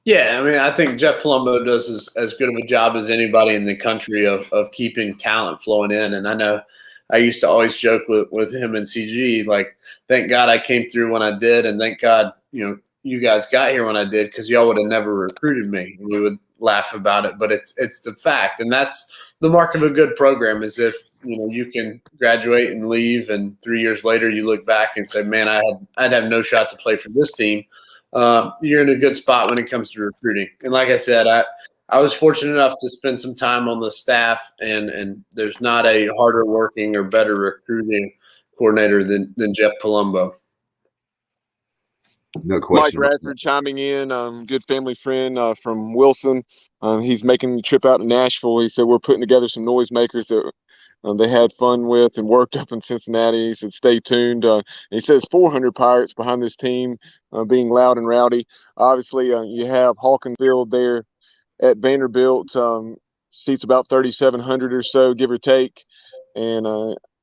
Yeah, I mean, I think Jeff Palumbo does as good of a job as anybody in the country of keeping talent flowing in. And I know I used to always joke with him and CG, like, thank God I came through when I did, and thank God, you guys got here when I did, because y'all would have never recruited me. We would laugh about it, but it's the fact. And that's the mark of a good program, is if, you can graduate and leave, and 3 years later you look back and say, man, I'd have no shot to play for this team. You're in a good spot when it comes to recruiting. And like I said, I was fortunate enough to spend some time on the staff, and there's not a harder working or better recruiting coordinator than Jeff Palumbo. No question. Mike Radford chiming in, good family friend from Wilson. He's making the trip out to Nashville. He said we're putting together some noisemakers that they had fun with and worked up in Cincinnati. He said stay tuned. He says 400 Pirates behind this team, being loud and rowdy. Obviously, you have Hawkins Field there at Vanderbilt. Seats about 3,700 or so, give or take. And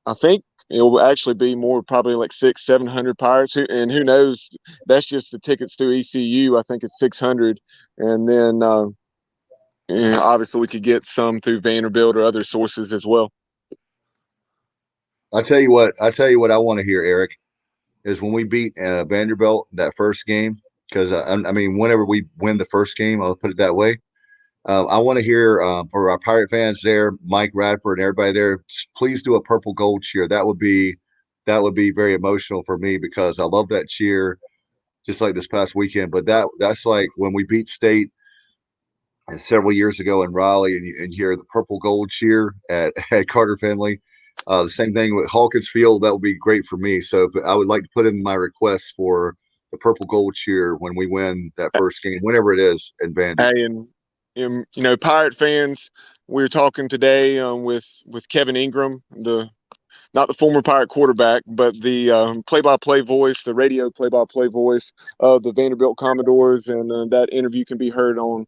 I think it will actually be more, probably like 600-700 Pirates. And who knows? That's just the tickets through ECU. I think it's 600. And then obviously we could get some through Vanderbilt or other sources as well. I tell you what I want to hear, Eric, is when we beat Vanderbilt that first game, because I mean, whenever we win the first game, I'll put it that way. I want to hear for our Pirate fans there, Mike Radford and everybody there, please do a purple gold cheer. That would be very emotional for me, because I love that cheer, just like this past weekend. But that's like when we beat State several years ago in Raleigh, and hear the purple gold cheer at Carter Finley. The same thing with Hawkins Field. That would be great for me. So I would like to put in my request for the purple gold cheer when we win that first game, whenever it is in Vandy. Hey, and Pirate fans, we were talking today with Kevin Ingram, not the former Pirate quarterback, but the play-by-play voice, the radio play-by-play voice of the Vanderbilt Commodores, and that interview can be heard on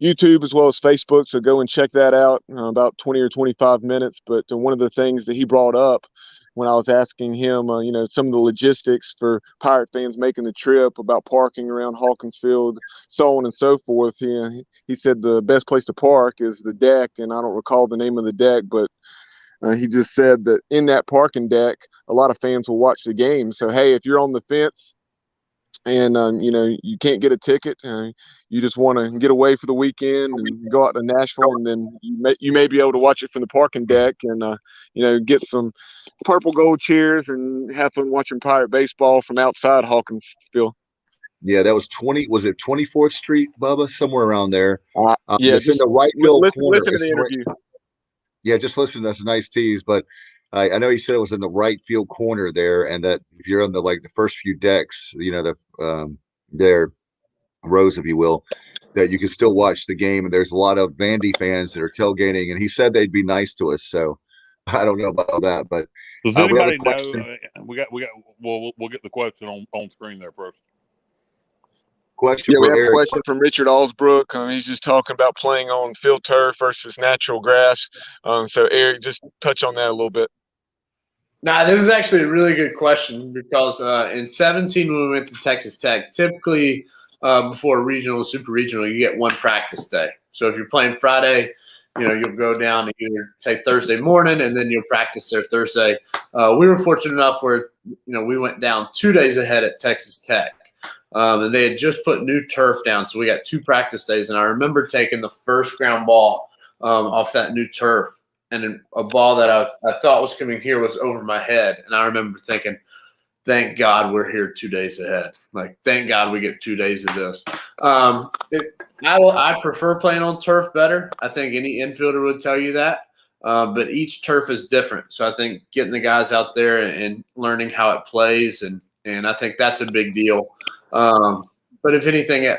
YouTube as well as Facebook, so go and check that out, about 20 or 25 minutes. But one of the things that he brought up when I was asking him, some of the logistics for Pirate fans making the trip, about parking around Hawkins Field, so on and so forth, he said the best place to park is the deck, and I don't recall the name of the deck, but he just said that in that parking deck, a lot of fans will watch the game. So, hey, if you're on the fence and, you can't get a ticket, you just want to get away for the weekend and go out to Nashville, and then you may be able to watch it from the parking deck and, get some purple gold cheers and have fun watching Pirate baseball from outside Hawkins Field. Yeah, that was 24th Street, Bubba? Somewhere around there. Yeah, it's in the right field corner. Listen to the interview. Yeah, just listen. That's a nice tease, but I know he said it was in the right field corner there, and that if you're on the first few decks, their rows, if you will, that you can still watch the game. And there's a lot of Vandy fans that are tailgating, and he said they'd be nice to us. So I don't know about that, but does anybody know? We'll get the question on screen there first. Question we have Eric. A question from Richard Allsbrook. He's just talking about playing on field turf versus natural grass. So Eric, just touch on that a little bit. Nah, this is actually a really good question, because in 2017 when we went to Texas Tech, typically before regional, super regional, you get one practice day. So if you're playing Friday, you'll go down and either say Thursday morning, and then you'll practice there Thursday. We were fortunate enough where we went down 2 days ahead at Texas Tech. And they had just put new turf down, so we got 2 practice days. And I remember taking the first ground ball off that new turf, and a ball that I thought was coming here was over my head. And I remember thinking, thank God we're here 2 days ahead. Like, thank God we get 2 days of this. I prefer playing on turf better. I think any infielder would tell you that. But each turf is different. So I think getting the guys out there and learning how it plays, and I think that's a big deal. But if anything,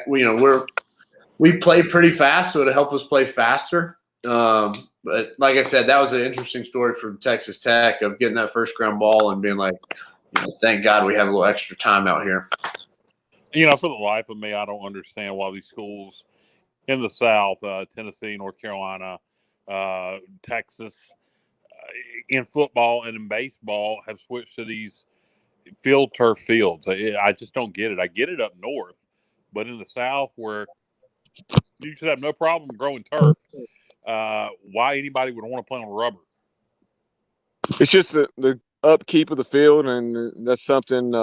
we play pretty fast, so it'll help us play faster. But like I said, that was an interesting story from Texas Tech of getting that first ground ball and being like, thank God we have a little extra time out here. For the life of me, I don't understand why these schools in the South, Tennessee, North Carolina, Texas, in football and in baseball have switched to these field turf fields. I just don't get it. I get it up north, but in the South where you should have no problem growing turf, why anybody would want to play on rubber? It's just the upkeep of the field, and that's something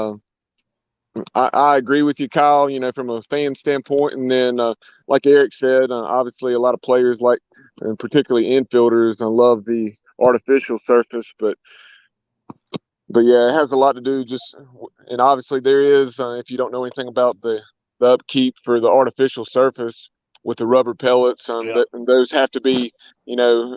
I agree with you, Kyle, from a fan standpoint. And then, like Eric said, obviously a lot of players and particularly infielders, love the artificial surface. But yeah, it has a lot to do and obviously there is, if you don't know anything about the upkeep for the artificial surface with the rubber pellets, and those have to be,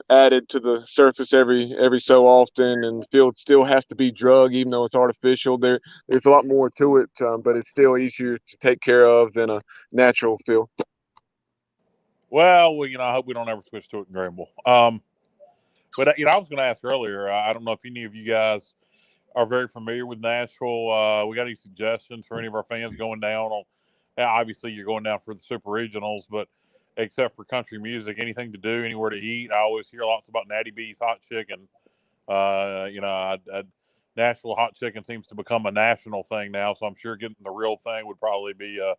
added to the surface every so often, and the field still has to be drug, even though it's artificial. There's a lot more to it, but it's still easier to take care of than a natural field. Well, I hope we don't ever switch to it in Greenville. But I was going to ask earlier. I don't know if any of you guys are very familiar with Nashville. We got any suggestions for any of our fans going down on? Obviously, you're going down for the Super Regionals, but except for country music, anything to do, anywhere to eat? I always hear lots about Natty B's hot chicken. Nashville hot chicken seems to become a national thing now, so I'm sure getting the real thing would probably be a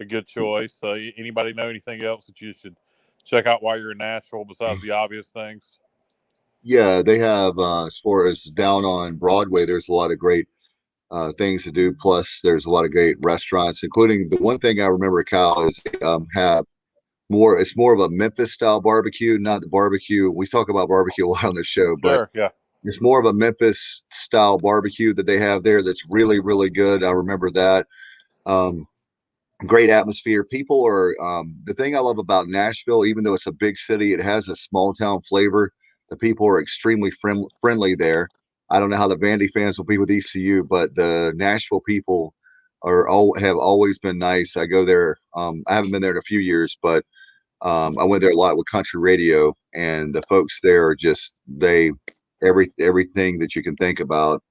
good choice. Anybody know anything else that you should check out while you're in Nashville besides the obvious things? Yeah, they have, as far as down on Broadway, there's a lot of great things to do. Plus, there's a lot of great restaurants, including the one thing I remember, Kyle, is it's more of a Memphis style barbecue, not the barbecue. We talk about barbecue a lot on the show, but Sure, yeah. It's more of a Memphis style barbecue that they have there that's really, really good. I remember that. Great atmosphere. People are, the thing I love about Nashville, even though it's a big city, it has a small town flavor. The people are extremely friendly there. I don't know how the Vandy fans will be with ECU, but the Nashville people have always been nice. I go there. I haven't been there in a few years, but I went there a lot with country radio, and the folks there are just everything that you can think about.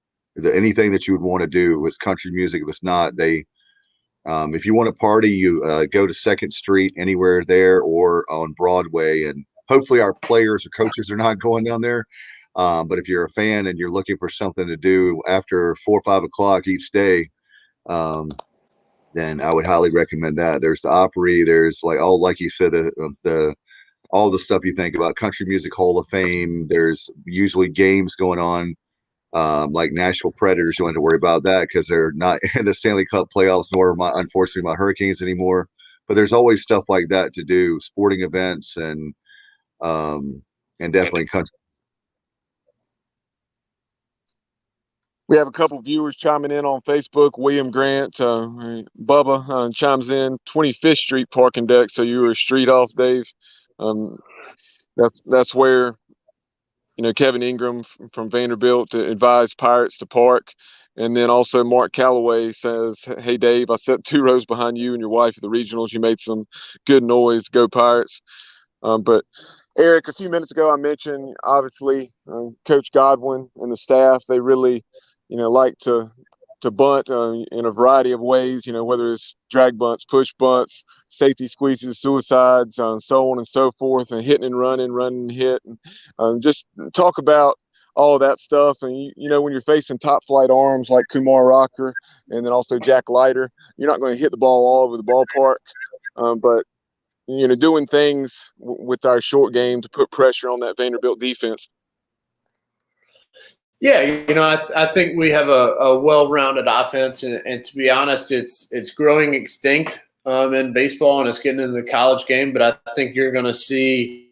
Anything that you would want to do with country music. If it's not, if you want to party, you go to 2nd Street anywhere there or on Broadway, and hopefully our players or coaches are not going down there. But if you're a fan and you're looking for something to do after 4 or 5 o'clock each day, then I would highly recommend that. There's the Opry. There's like you said, all the stuff you think about, Country Music Hall of Fame. There's usually games going on, like Nashville Predators. You don't have to worry about that because they're not in the Stanley Cup playoffs, nor unfortunately my Hurricanes anymore. But there's always stuff like that to do, sporting events, and definitely country. We have a couple viewers chiming in on Facebook. William Grant, Bubba chimes in, 25th Street parking deck. So you were a street off, Dave. That's where, Kevin Ingram from Vanderbilt advised Pirates to park. And then also Mark Calloway says, "Hey, Dave, I sat 2 rows behind you and your wife at the regionals. You made some good noise. Go Pirates." But Eric, a few minutes ago, I mentioned, obviously, Coach Godwin and the staff, they really, like to bunt in a variety of ways, whether it's drag bunts, push bunts, safety squeezes, suicides, so on and so forth, and hitting and running and hit. And just talk about all of that stuff. And, when you're facing top flight arms like Kumar Rocker and then also Jack Leiter, you're not going to hit the ball all over the ballpark. But doing things with our short game to put pressure on that Vanderbilt defense. Yeah, I think we have a well-rounded offense, and to be honest, it's growing extinct in baseball, and it's getting into the college game. But I think you're going to see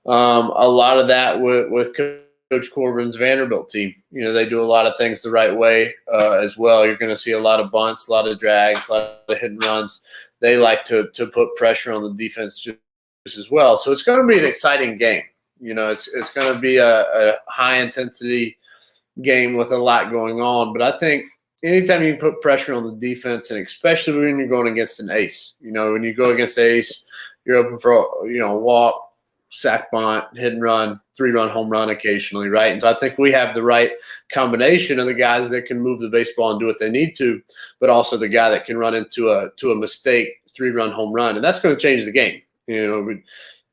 a lot of that with Coach Corbin's Vanderbilt team. They do a lot of things the right way as well. You're going to see a lot of bunts, a lot of drags, a lot of hit and runs. They like to put pressure on the defense just as well. So it's going to be an exciting game. It's going to be a high-intensity game with a lot going on. But I think anytime you put pressure on the defense, and especially when you're going against an ace, when you go against the ace, you're open for a walk, sack bunt, hit and run, 3-run home run occasionally, right? And so I think we have the right combination of the guys that can move the baseball and do what they need to, but also the guy that can run into a mistake, 3-run home run, and that's going to change the game.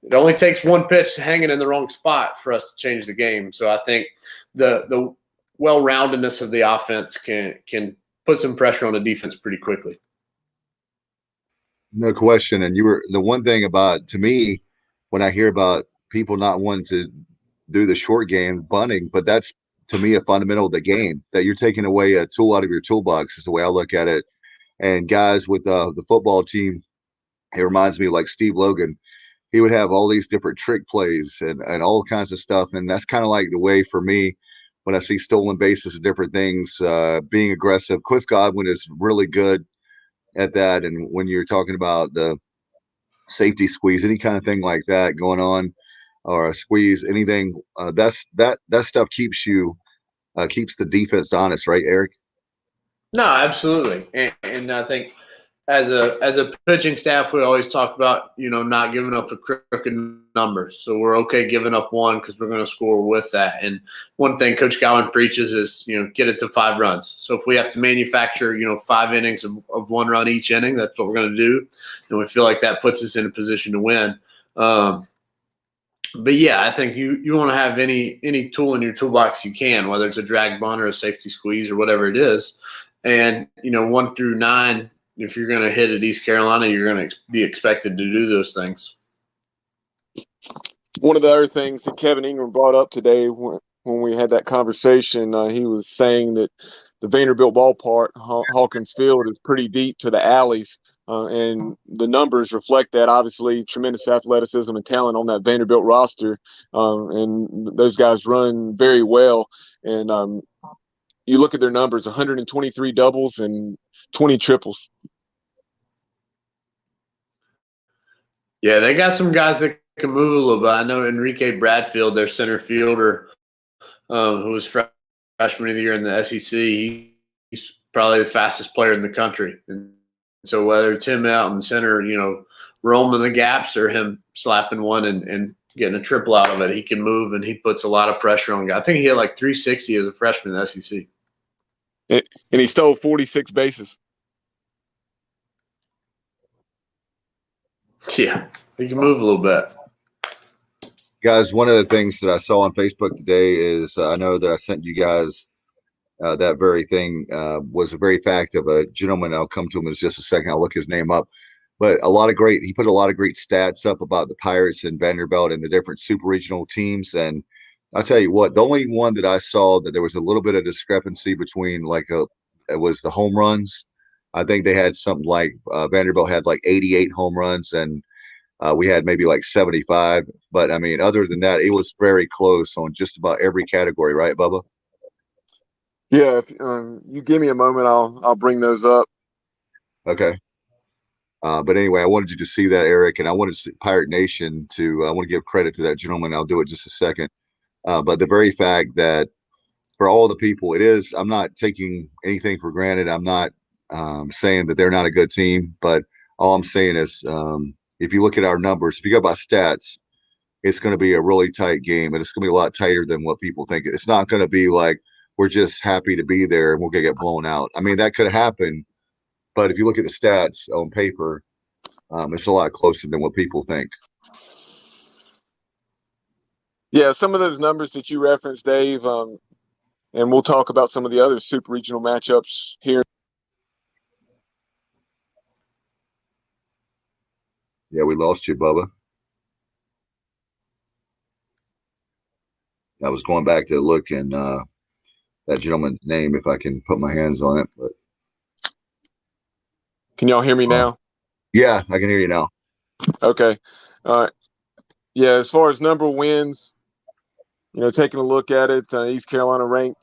It only takes one pitch hanging in the wrong spot for us to change the game. So I think the well-roundedness of the offense can put some pressure on the defense pretty quickly. No question. And you were the one thing about, to me, when I hear about people not wanting to do the short game, bunting, but that's to me a fundamental of the game, that you're taking away a tool out of your toolbox is the way I look at it. And guys with the football team, it reminds me of like Steve Logan. He would have all these different trick plays and all kinds of stuff. And that's kind of like the way for me when I see stolen bases and different things, being aggressive. Cliff Godwin is really good at that. And when you're talking about the safety squeeze, any kind of thing like that going on, or a squeeze, anything, that stuff keeps the defense honest, right, Eric? No, absolutely. And I think as a pitching staff, we always talk about, not giving up a crooked number. So we're okay giving up one because we're going to score with that. And one thing Coach Gowan preaches is, get it to 5 runs. So if we have to manufacture, 5 innings of 1 run each inning, that's what we're going to do. And we feel like that puts us in a position to win. But yeah, I think you want to have any tool in your toolbox you can, whether it's a drag bunt or a safety squeeze or whatever it is. And, 1 through 9, if you're going to hit at East Carolina, you're going to be expected to do those things. One of the other things that Kevin Ingram brought up today when we had that conversation, he was saying that the Vanderbilt ballpark, Hawkins Field, is pretty deep to the alleys. And the numbers reflect that. Obviously, tremendous athleticism and talent on that Vanderbilt roster. And those guys run very well. And you look at their numbers, 123 doubles and 20 triples. Yeah, they got some guys that can move a little bit. I know Enrique Bradfield, their center fielder, who was freshman of the year in the SEC, he's probably the fastest player in the country. And so whether it's him out in the center, roaming the gaps, or him slapping one and getting a triple out of it, he can move, and he puts a lot of pressure on guys. I think he had like 360 as a freshman in the SEC. And he stole 46 bases. Yeah, he can move a little bit. Guys, one of the things that I saw on Facebook today is I know that I sent you guys that very thing, was a very fact of a gentleman. I'll come to him in just a second. I'll look his name up. But he put a lot of great stats up about the Pirates and Vanderbilt and the different super regional teams. And I'll tell you what, the only one that I saw that there was a little bit of discrepancy between it was the home runs. I think they had something like Vanderbilt had like 88 home runs, and we had maybe like 75. But I mean, other than that, it was very close on just about every category, right, Bubba? Yeah, if you give me a moment, I'll bring those up. Okay. But anyway, I wanted you to see that, Eric, and I wanted Pirate Nation I want to give credit to that gentleman. I'll do it in just a second. But the very fact that for all the people, I'm not taking anything for granted. I'm not saying that they're not a good team, but all I'm saying is if you look at our numbers, if you go by stats, it's going to be a really tight game, and it's going to be a lot tighter than what people think. It's not going to be like we're just happy to be there and we're going to get blown out. I mean, that could happen, but if you look at the stats on paper, it's a lot closer than what people think. Yeah, some of those numbers that you referenced, Dave, and we'll talk about some of the other super regional matchups here. Yeah, we lost you, Bubba. I was going back to look in that gentleman's name, if I can put my hands on it. But can y'all hear me now? Yeah, I can hear you now. Okay. All right. Yeah, as far as number of wins, taking a look at it, East Carolina ranked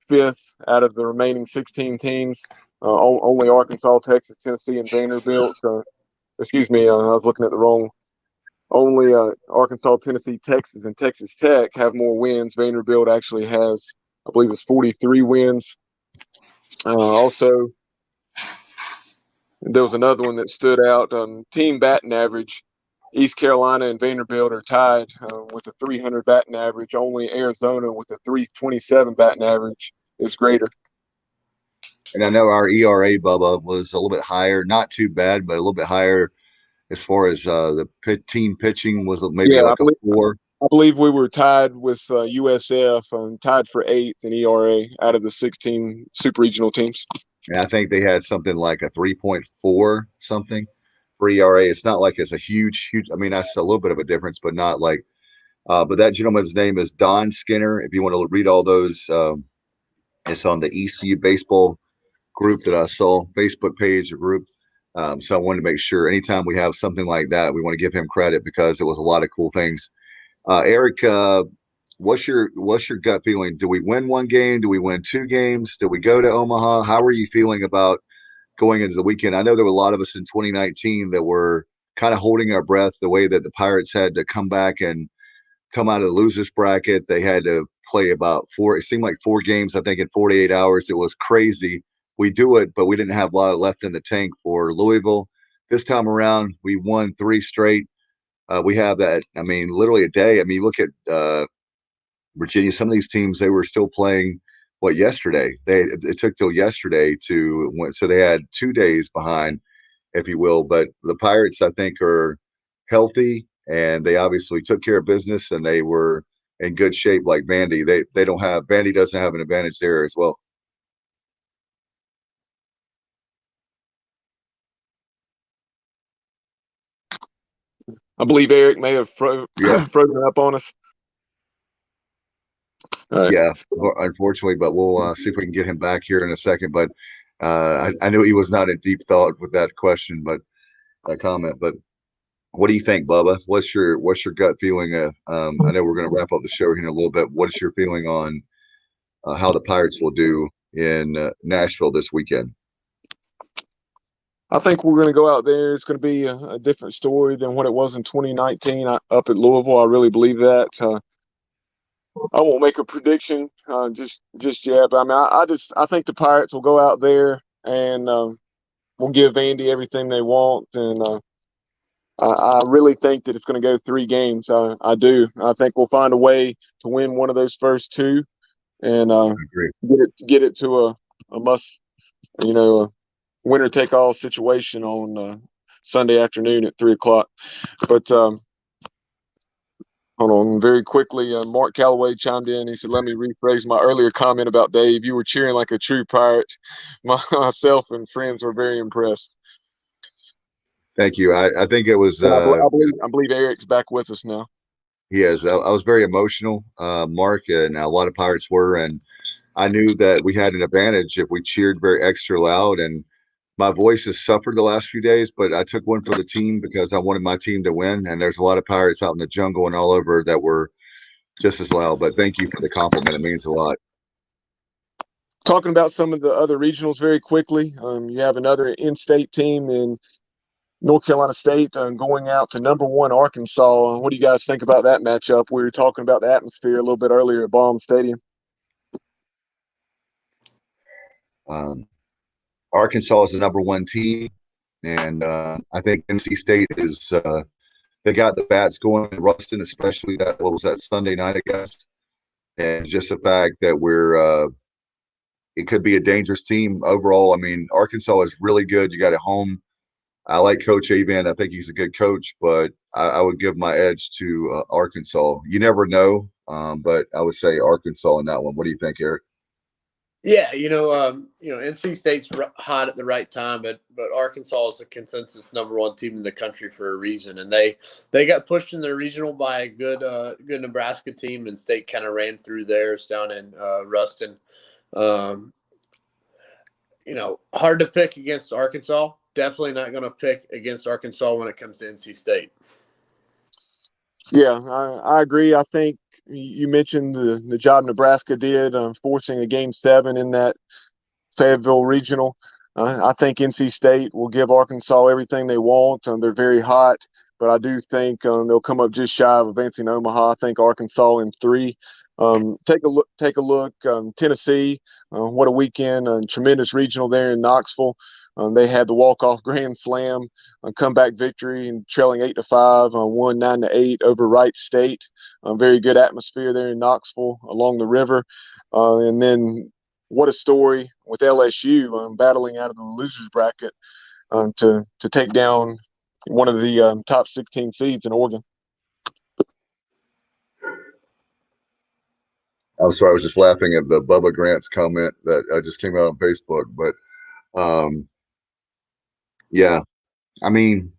5th out of the remaining 16 teams. Only Arkansas, Texas, Tennessee, and Vanderbilt. Excuse me, I was looking at the wrong. Only Arkansas, Tennessee, Texas, and Texas Tech have more wins. Vanderbilt actually has, I believe it's 43 wins. Also, there was another one that stood out. Team batting average, East Carolina and Vanderbilt are tied with a 300 batting average. Only Arizona with a 327 batting average is greater. And I know our ERA, Bubba, was a little bit higher. Not too bad, but a little bit higher as far as the team pitching was maybe Yeah, like a 4. I believe we were tied with USF, tied for 8th in ERA out of the 16 super regional teams. And I think they had something like a 3.4 something for ERA. It's not like it's a huge. I mean, that's a little bit of a difference, but not like. But that gentleman's name is Don Skinner. If you want to read all those, it's on the ECU baseball group that I saw, Facebook page or group. So I wanted to make sure anytime we have something like that, we want to give him credit because it was a lot of cool things. Eric, what's your gut feeling? Do we win one game? Do we win 2 games? Do we go to Omaha? How are you feeling about going into the weekend? I know there were a lot of us in 2019 that were kind of holding our breath the way that the Pirates had to come back and come out of the losers bracket. They had to play about 4, it seemed like 4 games, I think, in 48 hours. It was crazy. We do it, but we didn't have a lot left in the tank for Louisville. This time around, we won 3 straight. We have that, I mean, literally a day. I mean, you look at Virginia, some of these teams, they were still playing, yesterday? It took till yesterday so they had 2 days behind, if you will. But the Pirates, I think, are healthy, and they obviously took care of business, and they were in good shape like Vandy. Vandy doesn't have an advantage there as well. I believe Eric may have Yeah. frozen up on us. Yeah, unfortunately, but we'll see if we can get him back here in a second. But I knew he was not in deep thought with that question, but that comment. But what do you think, Bubba? What's your gut feeling? I know we're going to wrap up the show here in a little bit. What is your feeling on how the Pirates will do in Nashville this weekend? I think we're going to go out there. It's going to be a different story than what it was in 2019 up at Louisville. I really believe that. I won't make a prediction just yet, but I mean, I think the Pirates will go out there and we'll give Vandy everything they want, and I really think that it's going to go 3 games. I do. I think we'll find a way to win one of those first 2, and get it to a must, a winner take all situation on Sunday afternoon at 3:00. But hold on, very quickly. Mark Calloway chimed in. He said, "Let me rephrase my earlier comment about Dave. You were cheering like a true Pirate. Myself and friends were very impressed." Thank you. I think it was. I believe Eric's back with us now. He is. I was very emotional, Mark, and a lot of Pirates were, and I knew that we had an advantage if we cheered very extra loud. And my voice has suffered the last few days, but I took one for the team because I wanted my team to win. And there's a lot of Pirates out in the jungle and all over that were just as loud. But thank you for the compliment. It means a lot. Talking about some of the other regionals very quickly, you have another in-state team in North Carolina State going out to #1 Arkansas. What do you guys think about that matchup? We were talking about the atmosphere a little bit earlier at Baum Stadium. Arkansas is the #1 team, and I think NC State is they got the bats going in Ruston, especially what was that Sunday night, I guess, and just the fact that we're it could be a dangerous team overall. I mean, Arkansas is really good. You got it home. I like Coach Avent. I think he's a good coach, but I would give my edge to Arkansas. You never know, but I would say Arkansas in that one. What do you think, Eric? Yeah, NC State's hot at the right time, but Arkansas is the consensus #1 team in the country for a reason, and they got pushed in the regional by a good Nebraska team, and State kind of ran through theirs down in Ruston. Hard to pick against Arkansas. Definitely not going to pick against Arkansas when it comes to NC State. Yeah, I agree. I think you mentioned the job Nebraska did forcing a Game 7 in that Fayetteville Regional. I think NC State will give Arkansas everything they want. They're very hot, but I do think they'll come up just shy of advancing Omaha. I think Arkansas in 3. Take a look. Tennessee, what a weekend! Tremendous regional there in Knoxville. They had the walk-off grand slam, comeback victory, and trailing 8-5, won 9-8 over Wright State. Very good atmosphere there in Knoxville along the river. And then what a story with LSU battling out of the losers bracket to take down one of the top 16 seeds in Oregon. I'm sorry, I was just laughing at the Bubba Grant's comment that just came out on Facebook. But yeah, I mean,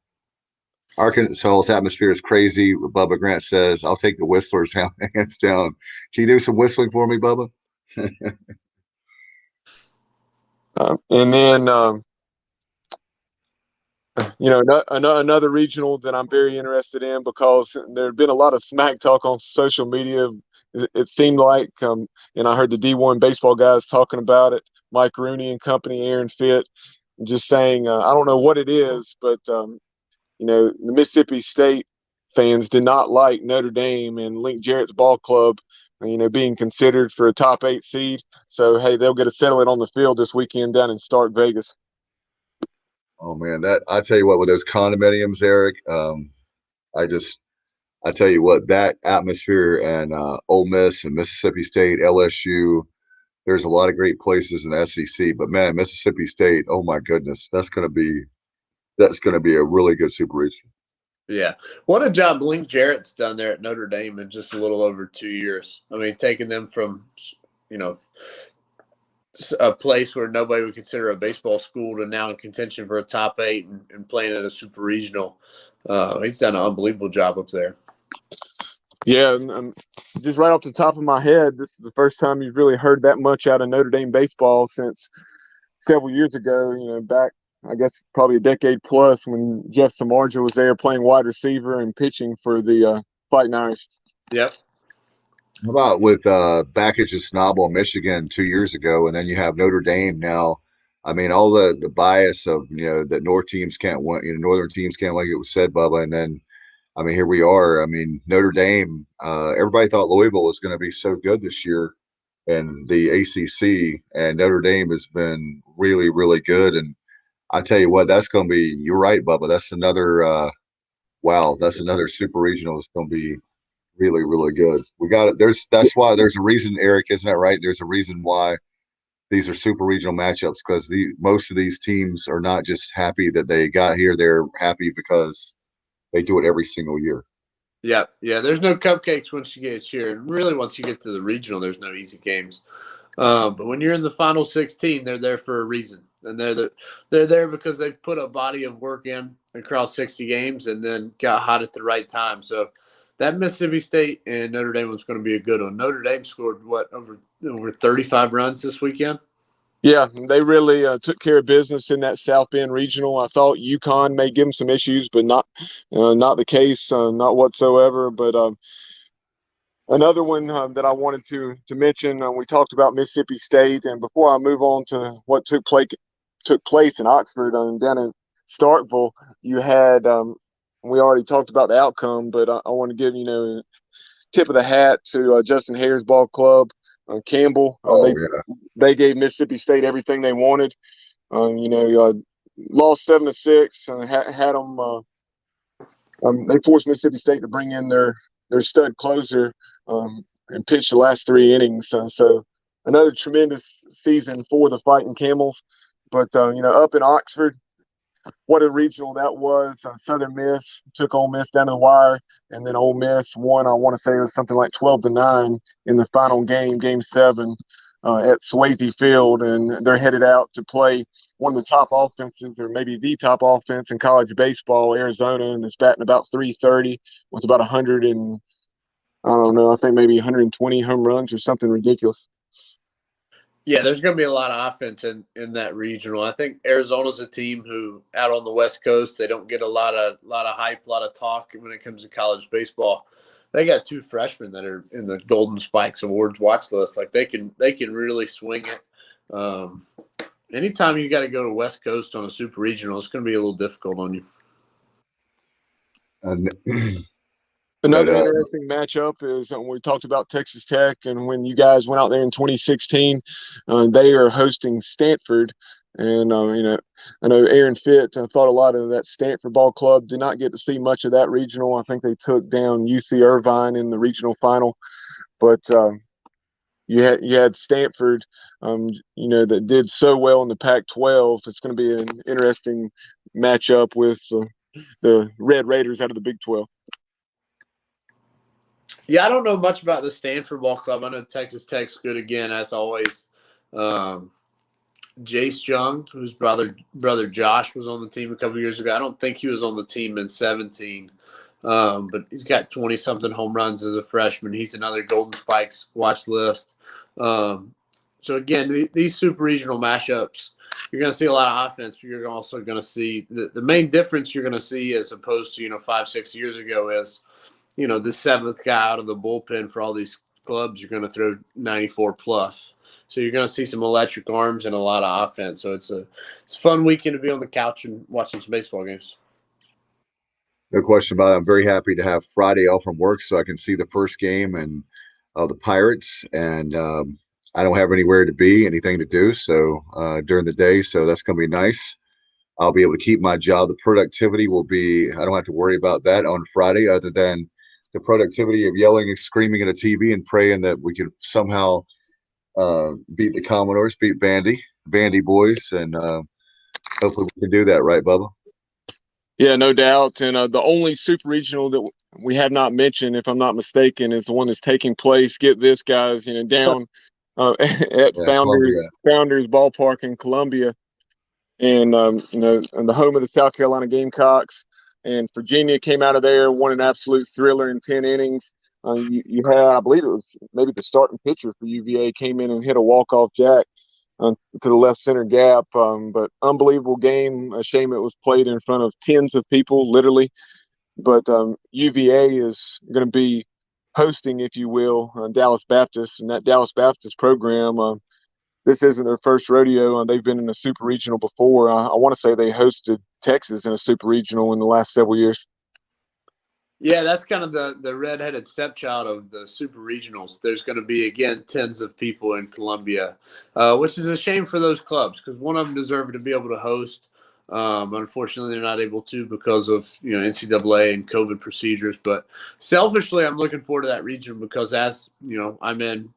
Arkansas's atmosphere is crazy. Bubba Grant says, "I'll take the Whistlers hands down." Can you do some whistling for me, Bubba? And then, another regional that I'm very interested in, because there had been a lot of smack talk on social media. It seemed like, and I heard the D1 baseball guys talking about it, Mike Rooney and company, Aaron Fitt, just saying, I don't know what it is, but the Mississippi State fans did not like Notre Dame and Link Jarrett's ball club, being considered for a top 8 seed. So, hey, they'll get to settle it on the field this weekend down in Stark, Vegas. Oh man, I tell you what, with those condominiums, Eric, I tell you what, that atmosphere and Ole Miss and Mississippi State, LSU, there's a lot of great places in the SEC. But man, Mississippi State, oh my goodness, that's gonna be a really good super regional. Yeah. What a job Link Jarrett's done there at Notre Dame in just a little over 2 years. I mean, taking them from, a place where nobody would consider a baseball school to now in contention for a top 8 and playing at a super regional. He's done an unbelievable job up there. Yeah, just right off the top of my head, this is the first time you've really heard that much out of Notre Dame baseball since several years ago, back, I guess, probably a decade plus, when Jeff Samardzija was there playing wide receiver and pitching for the Fighting Irish. Yep. How about with Backage's Snobble, Michigan 2 years ago, and then you have Notre Dame now. I mean, all the bias of that North teams can't win, Northern teams can't, like it was said, Bubba, and then I mean, here we are. I mean, Notre Dame. Everybody thought Louisville was going to be so good this year in the ACC, and Notre Dame has been really, really good. And I tell you what, that's going to be. You're right, Bubba. That's another. Wow, that's another super regional. That's going to be really, really good. We got it. That's why there's a reason, Eric, isn't that right? There's a reason why these are super regional matchups, because most of these teams are not just happy that they got here. They're happy because they do it every single year. Yeah. There's no cupcakes once you get here. And really, once you get to the regional, there's no easy games. But when you're in the final 16, they're there for a reason. And they're there because they've put a body of work in across 60 games and then got hot at the right time. So that Mississippi State and Notre Dame was going to be a good one. Notre Dame scored, over 35 runs this weekend? Yeah, they really took care of business in that South Bend regional. I thought UConn may give them some issues, but not the case, not whatsoever. But another one that I wanted to mention, we talked about Mississippi State, and before I move on to what took place in Oxford and down in Starkville, you had we already talked about the outcome, but I want to give tip of the hat to Justin Hare's ball club, Campbell. They gave Mississippi State everything they wanted. Lost 7-6. Had them. They forced Mississippi State to bring in their stud closer and pitch the last 3 innings. So another tremendous season for the Fighting Camels. But up in Oxford, what a regional that was. Southern Miss took Ole Miss down to the wire, and then Ole Miss won. I want to say it was something like 12-9 in the final game, Game 7. At Swayze Field, and they're headed out to play one of the top offenses, or maybe the top offense in college baseball, Arizona, and it's batting about .330 with about 100 and I don't know, I think maybe 120 home runs or something ridiculous. Yeah, there's going to be a lot of offense in that regional. I think Arizona's a team who, out on the West Coast, they don't get a lot of hype, a lot of talk when it comes to college baseball. They got 2 freshmen that are in the Golden Spikes Awards watch list. Like they can really swing it. Anytime you got to go to West Coast on a super regional, it's going to be a little difficult on you. Another interesting matchup is when we talked about Texas Tech, and when you guys went out there in 2016, they are hosting Stanford. And, I know Aaron Fitt thought a lot of that Stanford ball club. Did not get to see much of that regional. I think they took down UC Irvine in the regional final. But you had Stanford, that did so well in the Pac-12. It's going to be an interesting matchup with the Red Raiders out of the Big 12. Yeah, I don't know much about the Stanford Ball Club. I know Texas Tech's good again, as always. Jace Young, whose brother Josh was on the team a couple years ago. I don't think he was on the team in 17, but he's got 20-something home runs as a freshman. He's another Golden Spikes watch list. So, again, these super regional matchups, you're going to see a lot of offense, but you're also going to see the main difference you're going to see as opposed to, 5-6 years ago is, the seventh guy out of the bullpen for all these clubs, you're going to throw 94 plus. So you're going to see some electric arms and a lot of offense. So it's a fun weekend to be on the couch and watching some baseball games. No question about it. I'm very happy to have Friday off from work so I can see the first game and the Pirates. And I don't have anywhere to be, anything to do during the day. So that's going to be nice. I'll be able to keep my job. The productivity will be – I don't have to worry about that on Friday other than the productivity of yelling and screaming at a TV and praying that we can somehow beat the Commodores, beat Vandy boys, and hopefully we can do that, right, Bubba? Yeah, no doubt. And the only super regional that we have not mentioned, if I'm not mistaken, is the one that's taking place. Get this, guys, down at Founders Ballpark in Columbia, and and the home of the South Carolina Gamecocks. And Virginia came out of there, won an absolute thriller in 10 innings. You had, I believe it was maybe the starting pitcher for UVA, came in and hit a walk-off jack to the left center gap. But unbelievable game. A shame it was played in front of tens of people, literally. But UVA is going to be hosting, if you will, Dallas Baptist. And that Dallas Baptist program, this isn't their first rodeo. They've been in a super regional before. I want to say they hosted Texas in a super regional in the last several years. Yeah, that's kind of the redheaded stepchild of the super regionals. There's going to be, again, tens of people in Columbia, which is a shame for those clubs because one of them deserved to be able to host. Unfortunately, they're not able to because of NCAA and COVID procedures. But selfishly, I'm looking forward to that region because as I'm in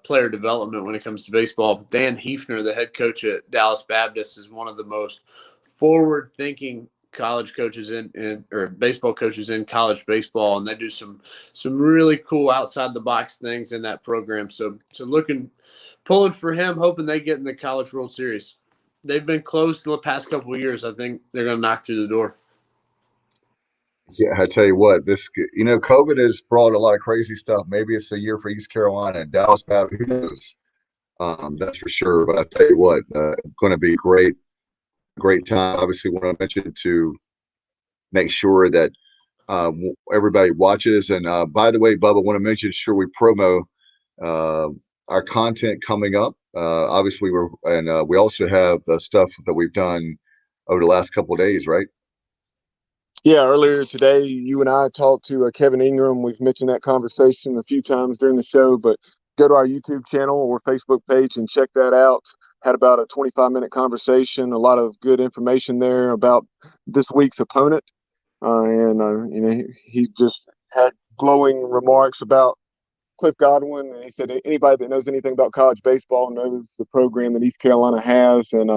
player development when it comes to baseball. Dan Hefner, the head coach at Dallas Baptist, is one of the most forward-thinking college coaches or baseball coaches in college baseball, and they do some really cool outside the box things in that program. So pulling for him, hoping they get in the College World Series. They've been close the past couple of years. I think they're going to knock through the door. Yeah, I tell you what, COVID has brought a lot of crazy stuff. Maybe it's a year for East Carolina and Dallas Baptist. Who knows? That's for sure. But I tell you what, going to be great time. Obviously, want to mention to make sure that everybody watches. And by the way, Bubba, want to mention we promo our content coming up. Obviously, we also have the stuff that we've done over the last couple of days, right? Yeah, earlier today, you and I talked to Kevin Ingram. We've mentioned that conversation a few times during the show, but go to our YouTube channel or Facebook page and check that out. Had about a 25-minute conversation, a lot of good information there about this week's opponent. He just had glowing remarks about Cliff Godwin. And he said anybody that knows anything about college baseball knows the program that East Carolina has and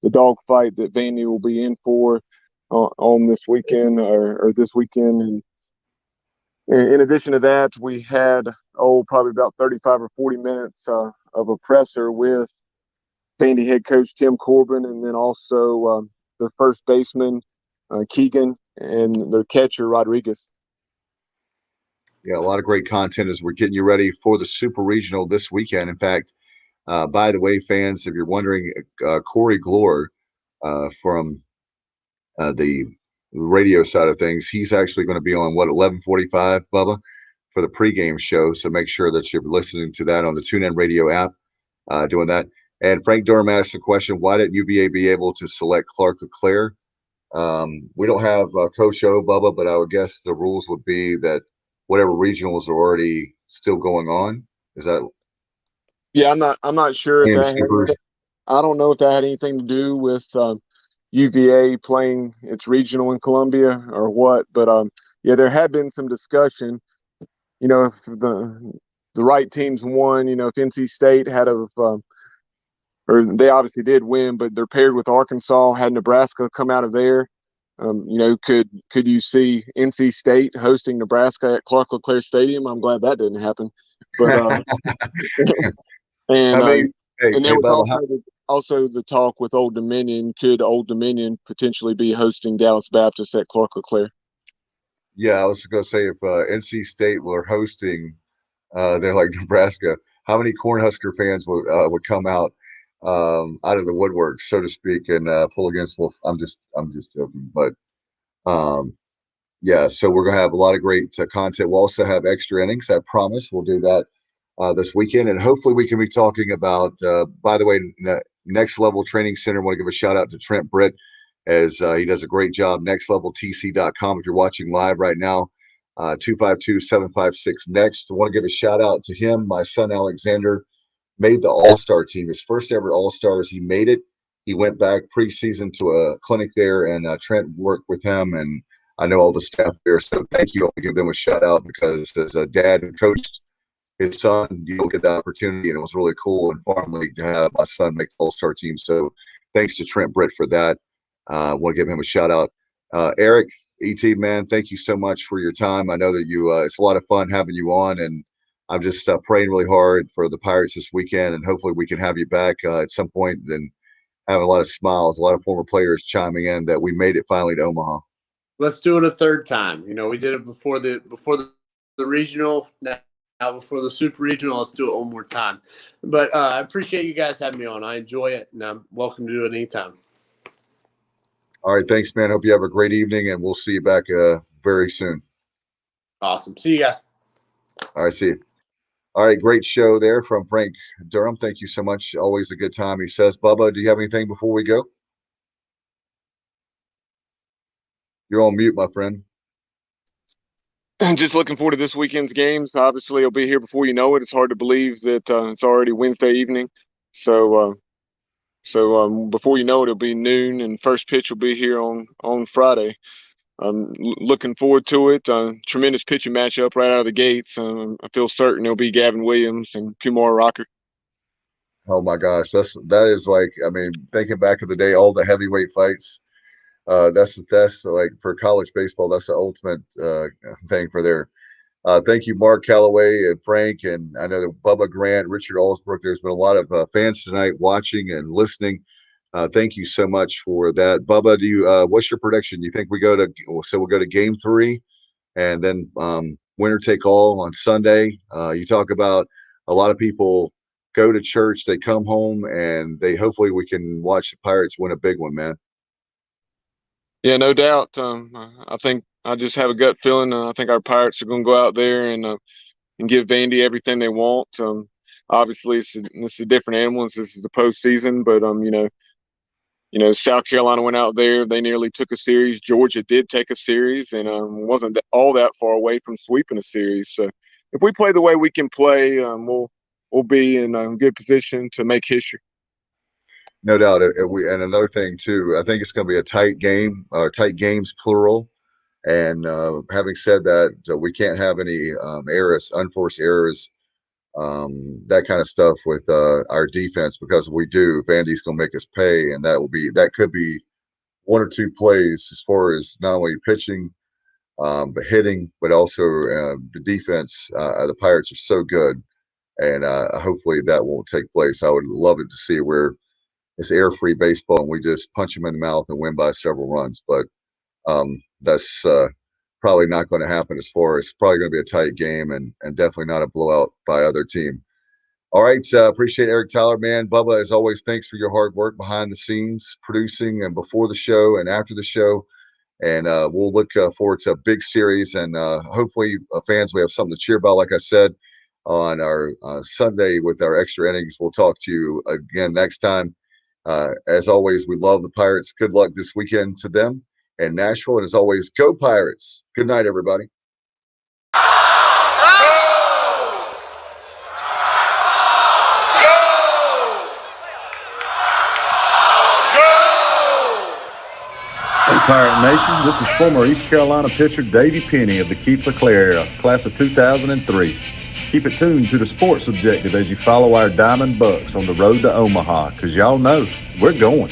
the dogfight that Vandy will be in for on this weekend or this weekend. And in addition to that, we had probably about 35 or 40 minutes of a presser with Vandy head coach Tim Corbin, and then also their first baseman Keegan and their catcher Rodriguez. Yeah, a lot of great content as we're getting you ready for the Super Regional this weekend. In fact, by the way, fans, if you're wondering, Corey Glore from the radio side of things, he's actually going to be on 11:45, Bubba, for the pregame show. So make sure that you're listening to that on the TuneIn Radio app, doing that. And Frank Durham asked the question, why didn't UVA be able to select Clark LeClaire? We don't have Coach O, Bubba, but I would guess the rules would be that whatever regionals are already still going on. Is that? Yeah, I'm not sure if that I don't know if that had anything to do with UVA playing its regional in Columbia or what, but there had been some discussion. If the right teams won, if NC State or they obviously did win, but they're paired with Arkansas, had Nebraska come out of there. Could you see NC State hosting Nebraska at Clark LeClaire Stadium? I'm glad that didn't happen. But and I mean, hey, and there was Bubba, also the talk with Old Dominion. Could Old Dominion potentially be hosting Dallas Baptist at Clark LeClaire? yeah, I was going to say if NC State were hosting, they're like Nebraska. How many Cornhusker fans would come out of the woodwork, so to speak, and pull against Wolf? I'm just joking, but yeah. So we're gonna have a lot of great content. We'll also have extra innings. I promise we'll do that this weekend, and hopefully we can be talking about. By the way, Next Level Training Center. I want to give a shout out to Trent Britt as he does a great job. NextLevelTC.com. If you're watching live right now, 252-756-NEXT. I want to give a shout out to him. My son Alexander made the All-Star team, his first ever All-Stars. He made it. He went back preseason to a clinic there, and Trent worked with him, and I know all the staff there. So thank you. I'll give them a shout out because as a dad who coached his son, you don't get the opportunity, and it was really cool in Farm League to have my son make the All-Star team. So thanks to Trent Britt for that. I want to give him a shout out. Eric, ET, man, thank you so much for your time. I know that it's a lot of fun having you on, and I'm just praying really hard for the Pirates this weekend, and hopefully we can have you back at some point and have a lot of smiles, a lot of former players chiming in that we made it finally to Omaha. Let's do it a third time. We did it before the regional. Now before the super regional, let's do it one more time. But I appreciate you guys having me on. I enjoy it, and I'm welcome to do it anytime. All right, thanks, man. Hope you have a great evening, and we'll see you back very soon. Awesome. See you guys. All right, see you. All right, great show there from Frank Durham. Thank you so much. Always a good time, he says. Bubba, do you have anything before we go? You're on mute, my friend. Just looking forward to this weekend's games. Obviously, it'll be here before you know it. It's hard to believe that it's already Wednesday evening. So before you know it, it'll be noon, and first pitch will be here on Friday. I'm looking forward to it. Tremendous pitching matchup right out of the gates. I feel certain it'll be Gavin Williams and Kumar Rocker. Oh my gosh, that is like, I mean, thinking back of the day, all the heavyweight fights. That's like for college baseball, that's the ultimate thing for there. Thank you, Mark Calloway and Frank, and I know that Bubba Grant, Richard Allsbrook. There's been a lot of fans tonight watching and listening. Thank you so much for that, Bubba. Do you? What's your prediction? You think we'll go to Game 3, and then winner take all on Sunday? You talk about a lot of people go to church, they come home, and hopefully we can watch the Pirates win a big one, man. Yeah, no doubt. I think I just have a gut feeling. I think our Pirates are going to go out there and give Vandy everything they want. Obviously, it's a different animal. This is the postseason, but South Carolina went out there. They nearly took a series. Georgia did take a series, and wasn't all that far away from sweeping a series. So if we play the way we can play, we'll be in a good position to make history. No doubt. And another thing too, I think it's going to be a tight game, tight games plural. And having said that, we can't have any unforced errors, that kind of stuff with our defense, because if we do, Vandy's going to make us pay, and that could be one or two plays as far as not only pitching, but hitting, but also the defense. The Pirates are so good, and hopefully that won't take place. I would love it to see where it's air-free baseball and we just punch them in the mouth and win by several runs, but that's probably not going to happen. As far as, it's probably going to be a tight game and definitely not a blowout by other team. All right, appreciate Eric Tyler, man. Bubba, as always, thanks for your hard work behind the scenes, producing and before the show and after the show. And we'll look forward to a big series, and hopefully fans, we have something to cheer about, like I said, on our Sunday with our extra innings. We'll talk to you again next time. As always, we love the Pirates. Good luck this weekend to them and Nashville. And as always, go Pirates. Good night, everybody. Hey, Pirate Nation, this is former East Carolina pitcher Davey Penny of the Keith LeClaire era, class of 2003. Keep it tuned to the sports objective as you follow our Diamond Bucks on the road to Omaha, because y'all know we're going.